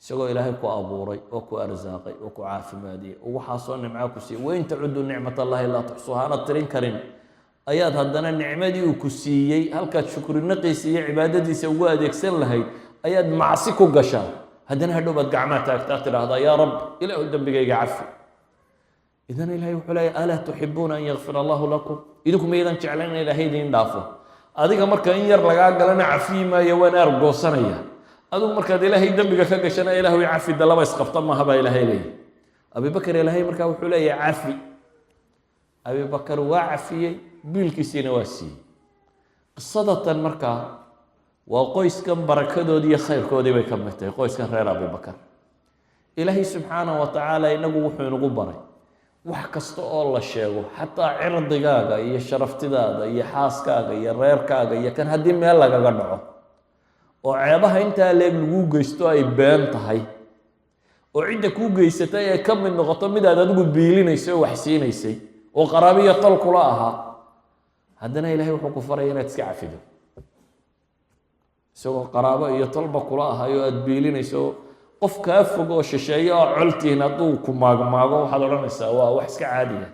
isagoo ilaahay ku abuuray oo ku arsaaqay oo ku caafimaadiyey oo waxaasoo nimcaa ku siiyey wain tacudu nicmat allahi laa tuxsuha aanad tirin karin ayaad haddana nicmadii uu ku siiyey halkaad shukrinaqiisa iyo cibaadadiisa ugu adeegsan lahayd ayaad macsi ku gashaa haddana hadhow baad gacmaa taagtaa tidhaahdaa yaa rab ilaahu dembigayga cafi idan ilahay wuxuu leeyahy alaa tuxibuuna an yakfira allahu lakum idinku maydan jeclayn in ilaahay idiin dhaafo adiga marka in yar lagaa galana cafiyi maayo waan argoosanaya adigu markaad ilaahay dembiga ka gashana ilaahu cafi dalaba isqabta maaha baa ilaahay leeyahy abibakar ilaahay markaa wuxuu leeyahay cafi abibakar waa cafiyey biilkiisiina waa siiyey qisadatan markaa waa qoyskan barakadoodii iyo khayrkoodii bay ka mid tahay qoyskan reer abibakar ilaahay subxaanahu wa tacaala inagu wuxuu inagu baray wax kasta oo la sheego xataa cirdigaaga iyo sharaftidaada iyo xaaskaaga iyo reerkaaga iyo kan haddii meel lagaga dhaco oo ceebaha intaa leeg lagu geysto ay been tahay oo cidda kuu geysatay ay ka mid noqoto midaad adigu biilinaysay oo wax siinaysay oo qaraabiya tol kula ahaa haddana ilaahay wuxuu ku faraya inaad iska cafido isagoo qaraabo iyo tolba kula ahayo aada biilinayso qof kaa fog oo shisheeye oo coltihin hadduu ku maagmaago waxaad odhanaysaa waa wax iska caadiya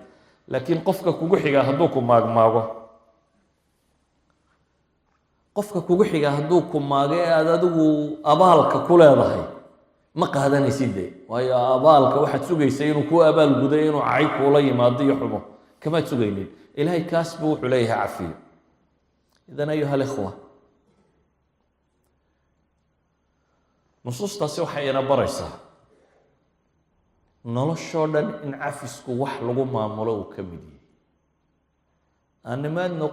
laakiin qofka kugu xiga hadduu ku maagmaago qofka kugu xiga hadduu ku maago ee aada adigu abaalka ku leedahay ma qaadanaysid de waayo abaalka waxaad sugaysay inuu ku abaal guday inuu cay kuula yimaado iyo xumo kamaad sugaynin ilaahay kaas buu wuxuu leeyahay cafiyo idan ayuha alikhwa nusuustaasi waxay ina baraysaa noloshoo dhan in cafisku wax lagu maamulo uu ka mid yahay aannimaadna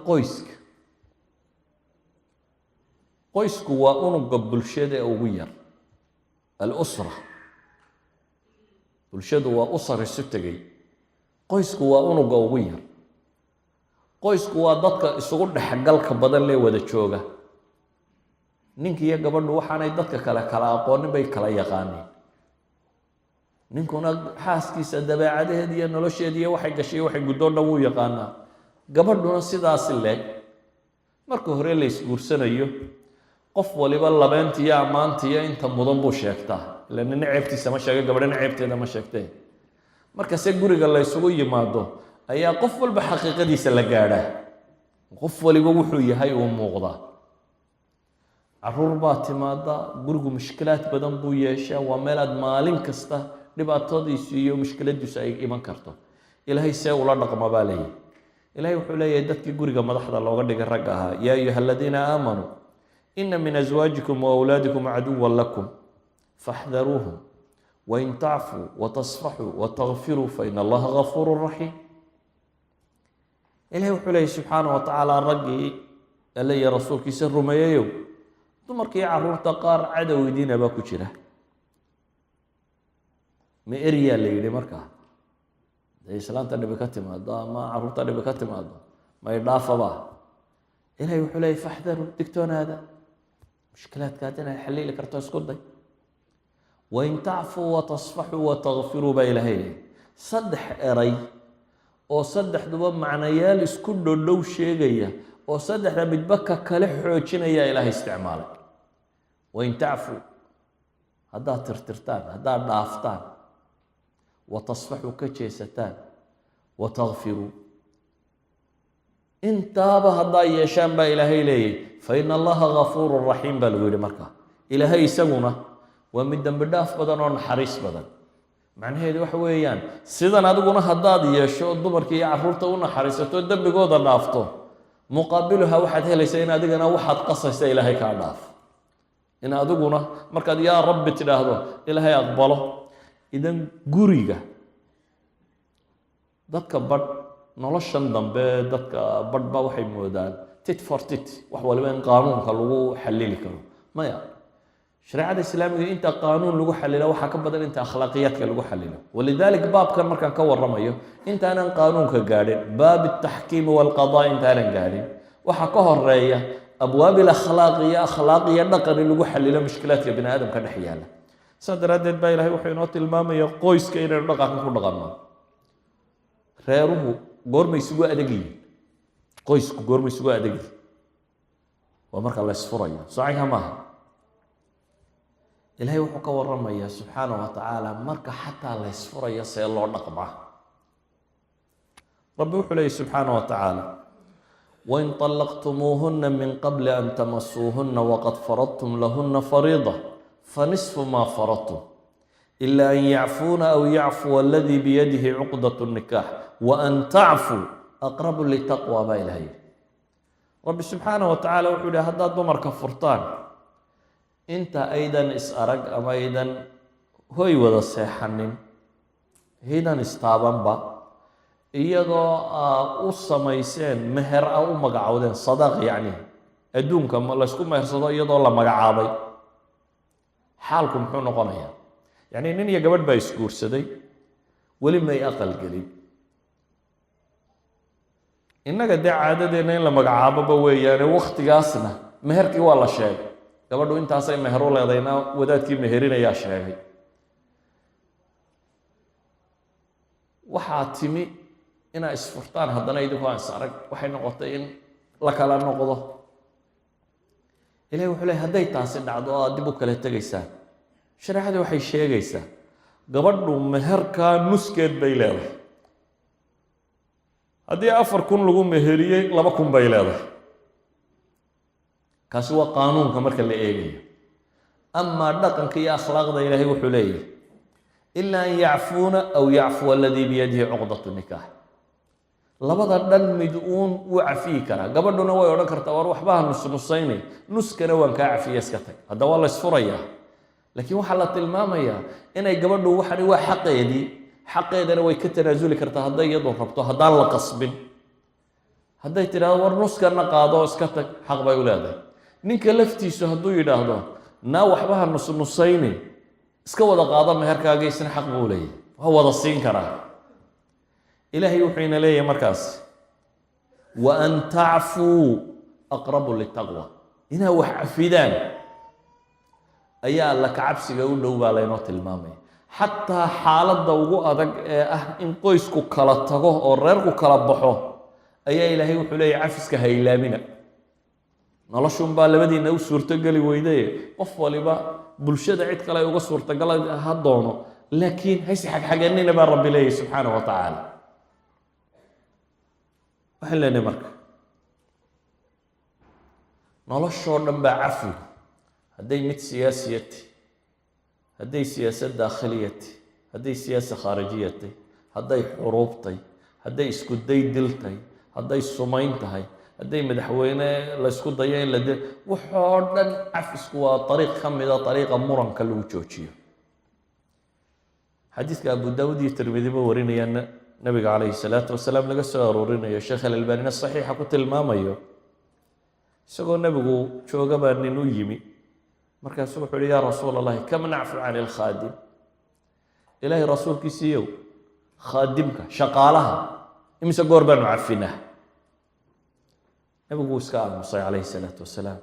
qoysku waa unuga bulshada ee ugu yar alusra bulshadu waa usar isu tegay qoysku waa unuga ugu yar qoysku waa dadka isugu dhexgalka badan lee wada jooga ninka iyo gabadhu waxaanay dadka kale kala aqoonin bay kala yaqaaneen ninkuna xaaskiisa dabeecadaheed iyo nolosheed iyo waxay gashay waxay guddoon dhan wuu yaqaanaa gabadhuna sidaasi leeg marka hore la isguursanayo qof waliba labeentiyo ammaantiyo inta mudan buu sheegtaa ila nina ceebtiisa ma sheega gabadhana ceebteeda ma sheegtee markase guriga la isugu yimaado ayaa qof walba xaqiiqadiisa la gaadhaa qof waliba wuxuu yahay uu muuqdaa caruur baa timaada gurigu mushkilaad badan buu yeeshaa waa meel aad maalin kasta dhibaatadiisu iyo mushkiladiisu ay iman karto ilaahay see ula dhaqma baa leeyahay ilaahay wuxuu leeyahay dadkii guriga madaxda looga dhigay rag ahaa yaa ayuha aladiina aamanuu ina min azwaajikum waawlaadikum caduwan lakum faxdaruuhum wain tacfuu watasfaxuu watakfiruu faina allaha gafuuru raxiim ilahay wuxuu leeyahy subxaana wa tacaala raggii alle iyo rasuulkiisa rumeeyayow dumarkii caruurta qaar cadowdiina baa ku jira ma eryaa la yidhi markaa dee islaanta dhibi ka timaado ama caruurta dhibi ka timaado may dhaafaba ilahay wuxuu leeyahy faxdaruu digtoonaada mushkilaadkaad inaad xalili karto isku day wain tacfuu watasfaxuu watakfiruu baa ilaahay leeyahy saddex eray oo saddexduba macnayaal isku dhodhow sheegaya oo saddexda midba ka kale xoojinaya ilaahay isticmaalay wain tacfuu haddaad tirtirtaan haddaad dhaaftaan watasfaxuu ka jeesataan watakfiruu intaaba haddaa yeeshaan baa ilaahay leeyahy faina allaha gafuuru raxiim baa lagu yidhi markaa ilaahay isaguna waa mid dembi dhaaf badan oo naxariis badan macnaheedu waxa weeyaan sidan adiguna haddaad yeesho dumarkii iyo caruurta u naxariisato dembigooda dhaafto muqaabiluha waxaad helaysaa in adigana waxaad qasaysa ilaahay kaa dhaaf in adiguna markaad yaa rabbi tidhaahdo ilaahay aqbalo idan guriga dadka badh noloshan dambe dadka badh baa waxay moodaan tit for tit wax waliba in qaanuunka lagu xalili karo maya shareecada islaamiga inta qaanuun lagu xalilo waxaa ka badan inta akhlaaqiyaadka lagu xalilo walidalik baabkan markaan ka warramayo intaanan qaanuunka gaadhin baab ataxkiimi walqadaa intaanan gaadhin waxaa ka horeeya abwaab ilakhlaaqiya akhlaaqiya dhaqan in lagu xalilo mushkilaadka bini aadamka dhex yaala saa daraaddeed baa ilahay wuxuu inoo tilmaamaya qoyska inaynu dhaqanka ku dhaqanno reeruhu goormay isugu adag yihiin qoysku goormay isugu adag yihiin waa marka la isfurayo saxiixa maaha ilahay wuxuu ka warramayaa subxaana wa tacaala marka xataa la ysfurayo see loo dhaqmaa rabbi wuxuu leeyahy subxaana wa tacaala wain طallaqtumuuhuna min qabli an tamasuuhuna waqad faradtum lahuna fariida fanisfu maa faradtum ila an yacfuuna aw yacfuwa aladii biyadihi cuqdat الnikaax waan tacfuu aqrabu litaqwa baa ilahay rabbi subxaana wa tacaala wuxuu yihi haddaad dumarka furtaan inta aydan is arag ama aydan hoy wada seexanin haydan istaabanba iyadoo u samayseen meher a u magacowdeen sadaaq yacni adduunka laysku mehersado iyadoo la magacaabay xaalku muxuu noqonayaa yacni nin iyo gabadh baa isguursaday weli may aqal gelin innaga dee caadadeenna in la magacaaboba weeyaane waktigaasna meherkii waa la sheegay gabadhu intaasay meher u leedayna wadaadkii meherinayaa sheegay waxaa timi inaa isfurtaan haddana idinku aan is arag waxay noqotay in la kala noqdo ilahi wuxuu leey hadday taasi dhacdo oo aad dib u kala tegaysaan shareecadii waxay sheegaysaa gabadhu meherkaa nuskeed bay leedahay haddii 4,000 lagu meheriyey 2,000 bay leedahay kaasi waa qaanuunka marka la eegayo amaa dhaqanka iyo akhlaaqda ilaahay wuxuu leeyahay ila an yacfuuna aw yacfuwa aladii biyadihi cuqdat nikaax labada dhan mid uun wuu cafiyi karaa gabadhuna way odhan kartaa war waxba ha nusnusaynay nuskana waan kaa cafiya iska tag hadda waa la ysfurayaa laakiin waxaa la tilmaamayaa inay gabadhu waxani waa xaqeedana way ka tanaasuli kartaa hadday iyadu rabto haddaan la qasbin hadday tidhahdo war nuskana qaado iska tag xaq bay u leedahay ninka laftiisu hadduu yidhaahdo naa waxba ha nusnusaynin iska wada qaado meherkaaga isna xaq buu leeyahay waa wada siin karaa ilaahay wuxuu ina leeyahay markaas wa an tacfuu aqrabu litaqwa inaa wax cafidaan ayaa alla kacabsiga u dhow baa laynoo tilmaamaya xataa xaaladda ugu adag ee ah in qoysku kala tago oo reerku kala baxo ayaa ilaahay wuxuu leeyahay cafiska ha ilaamina noloshun baa labadiina u suurtogeli weydaye qof waliba bulshada cid kale ay uga suurtagal ha doono laakiin hayse xagxaganina baa rabbi leeyahy subxaanahu wa tacaala waxaan leenahay marka noloshoo dhan baa cafigu hadday mid siyaasiyati hadday siyaasad daakhiliyati hadday siyaasa khaarijiyatay hadday xuruubtay hadday isku day diltay hadday sumayn tahay hadday madaxweyne laysku dayo in la dil waxoo dhan cafisku waa ariiq ka mida ariiqa muranka lagu joojiyo xadiidka abu daawud iyo tirmidiba warinaya nabiga calayhi salaatu wasalaam laga soo aroorinayo sheekh alalbaanina saxiixa ku tilmaamayo isagoo nabigu jooga baa nin u yimi markaasuu wuxuu uhi yaa rasuul allahi kam nacfu can ilkhaadim ilaahay rasuulkiisiiyow khaadimka shaqaalaha imise goor baanu cafinaa nabigu wuu iska aamusay calayhi salaatu wasalaam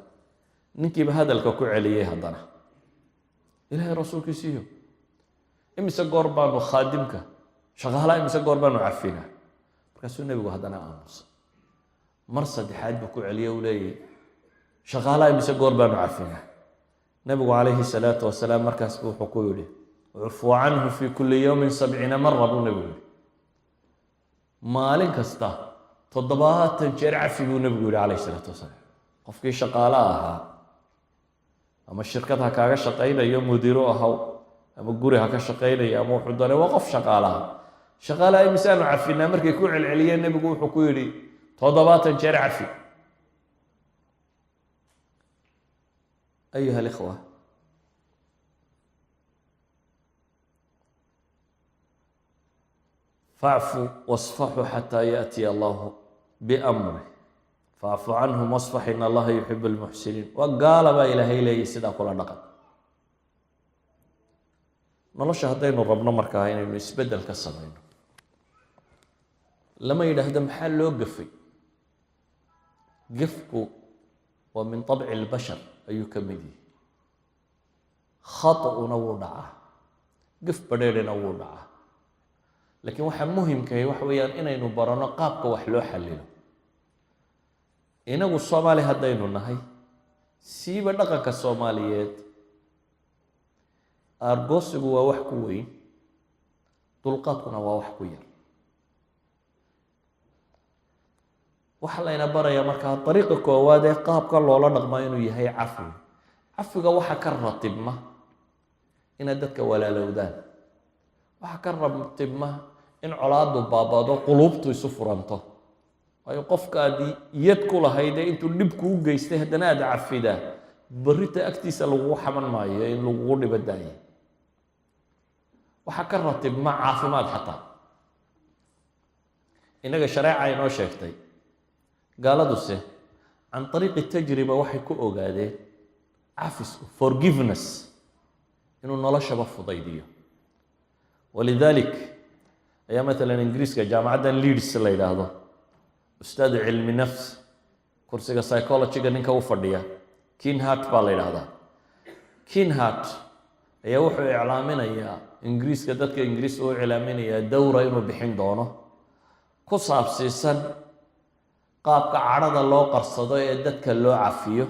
ninkiiba hadalka ku celiyey haddana ilaahay rasuulkiisiiyow imise goor baanu khaadimka shaqaalaha imise goor baanu cafinaa markaasuu nebigu haddana aamusay mar saddexaad buu ku celiyey uu leeyahy shaqaalaha imise goor baanu cafinaa nabigu calayhi salaatu wasalaam markaas buu wuxuu ku yidhi cufuu canhu fi kulli yowmin 70 mara buu nebigu yihi maalin kasta 70 jeer cafi buu nebigu yihi calayhi salaatu wasalaam qofkii shaqaala ahaa ama shirkad ha kaaga shaqaynayo mudiiro ahaw ama guri ha ka shaqaynayo ama wuxuu doonay waa qof shaqaalaha shaqaalaha imisaanu cafinaa markay ku celceliyeen nebigu wuxuu ku yidhi 70 jeer cafi أيها الإخوة فاعفوا واصفحوا حتى يأتي الله بأمره فاعفوا عنهم واصفح إن الله يحب المحسنين وقال با إلهي إليه سيدا كل نقل nolosha haddaynu rabno markaa inaynu isbeddel ka samayno lama yidhaahdo maxaa loo gafay gafku waa min طabci اlbashar ayuu ka mid yihi khaطأuna wuu dhacaa gaf badheerhina wuu dhacaa laakiin waxaa muhimkahay waxa weeyaan inaynu barano qaabka wax loo xalilo inagu soomaali haddaynu nahay siiba dhaqanka soomaaliyeed aargoosigu waa wax ku weyn dulqaadkuna waa wax ku yar waxaa layna barayaa markaa dariiqa koowaad ee qaabka loola dhaqmaa inuu yahay cafiga cafiga waxa ka ratibma inaad dadka walaalowdaan waxa ka ratibma in colaadu baabado quluubtu isu furanto waayo qofka aad yad ku lahaydee intuu dhibku u geystay haddana aad cafidaa barita agtiisa lagugu xaman maayo in lagugu dhibadaayo waxa ka ratibma caafimaad xataa innaga shareeca inoo sheegtay gaaladuse can ariiqi tajriba waxay ku ogaadeen cafisku forgiveness inuu noloshaba fudaydiyo walidalik ayaa maalan ingiriiska jaamacaddan leeds la yidhaahdo ustaad cilmi nafs kursiga psychologyga ninka u fadhiya kinhart baa la yidhaahdaa kinhart ayaa wuxuu iclaaminayaa ingiriiska dadka ingiriiska u iclaaminayaa dowra inuu bixin doono ku saabsiisan qaabka cadhada loo qarsado ee dadka loo cafiyo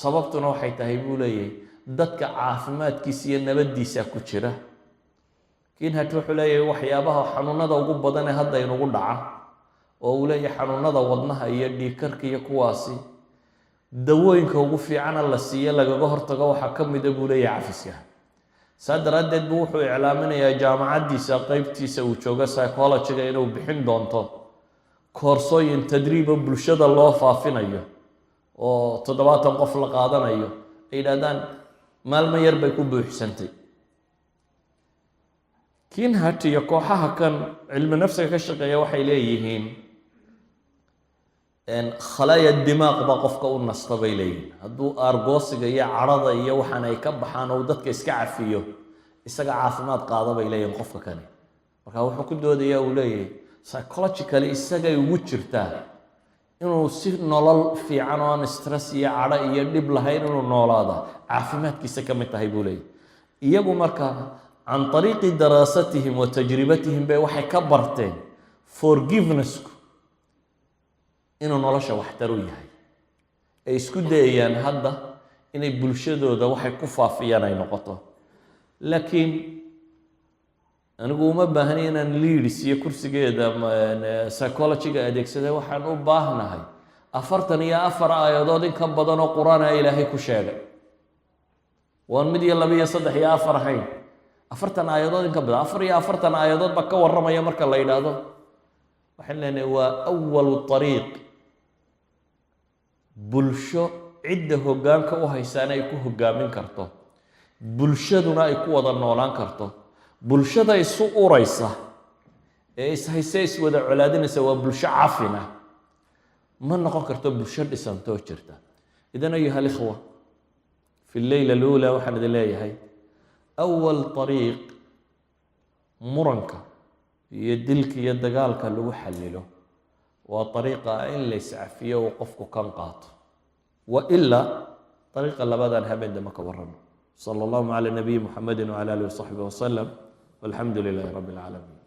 sababtuna waxay tahay buu leeyahay dadka caafimaadkiisa iyo nabaddiisa ku jira kinhart wuxuu leeyahay waxyaabaha xanuunada ugu badan ee hadda inugu dhaca oo uu leeyahay xanuunada wadnaha iyo dhiigkarka iyo kuwaasi dawooyinka ugu fiicana la siiyo lagaga hortago waxaa ka mida buu leeyahay cafiska saa daraaddeed buu wuxuu iclaaminayaa jaamacaddiisa qeybtiisa uu joogo psychologyga inuu bixin doonto koorsooyin tadriiba bulshada loo faafinayo oo 70 qof la qaadanayo ay yidhahdaan maalmo yar bay ku buuxsantay kinhart iyo kooxaha kan cilmi nafsiga ka shaqeeya waxay leeyihiin khalaaya dimaaq baa qofka u nasta bay leeyihiin hadduu aargoosiga iyo cadhada iyo waxaan ay ka baxaan oo dadka iska cafiyo isaga caafimaad qaada bay leeyihiin qofka kani marka wuxuu ku doodayaa uu leeyahay psychologically isagay ugu jirtaa inuu si nolol fiican oo aan stress iyo cadho iyo dhib lahayn inuu noolaada caafimaadkiisa ka mid tahay buu leeyahay iyagu markaa can ariiqi daraasatihim wa tajribatihim bay waxay ka barteen forgivenessku inuu nolosha waxtar u yahay ay isku dayayaan hadda inay bulshadooda waxay ku faafiyaan ay noqoto. laakiin anigu uma baahni inaan leaders iyo kursigeeda psychology-ga adeegsaday. waxaan u baahnahay 44 aayadood in ka badan oo qur-aan ilaahay ku sheegay, waan mid iyo 2 iyo 3 iyo 4 ahayn. 40 aayadood in ka badan, 44 aayadood baa ka warramaya marka la yidhaahdo. waxaan leenahay waa awal ariiq bulsho cidda hoggaanka u haysaana ay ku hoggaamin karto, bulshaduna ay ku wada noolaan karto. bulshada isu uraysa ee ishayse iswada colaadinaysa waa bulsho cafina, ma noqon karto bulsho dhisantoo jirta. idan ayuha alikhwa fi lleyla aluula waxaan idin leeyahay awal ariiq muranka iyo dilka iyo dagaalka lagu xallilo waa ariiqa in la iscafiyo uu qofku kan qaato, wa ilaa ariiqa labadan habeen dama ka warramo. sala allahu cala nabiyi muxamedin wcala alihi wasaxbihi wasalam walxamdu lilahi rabbi alcaalamiin.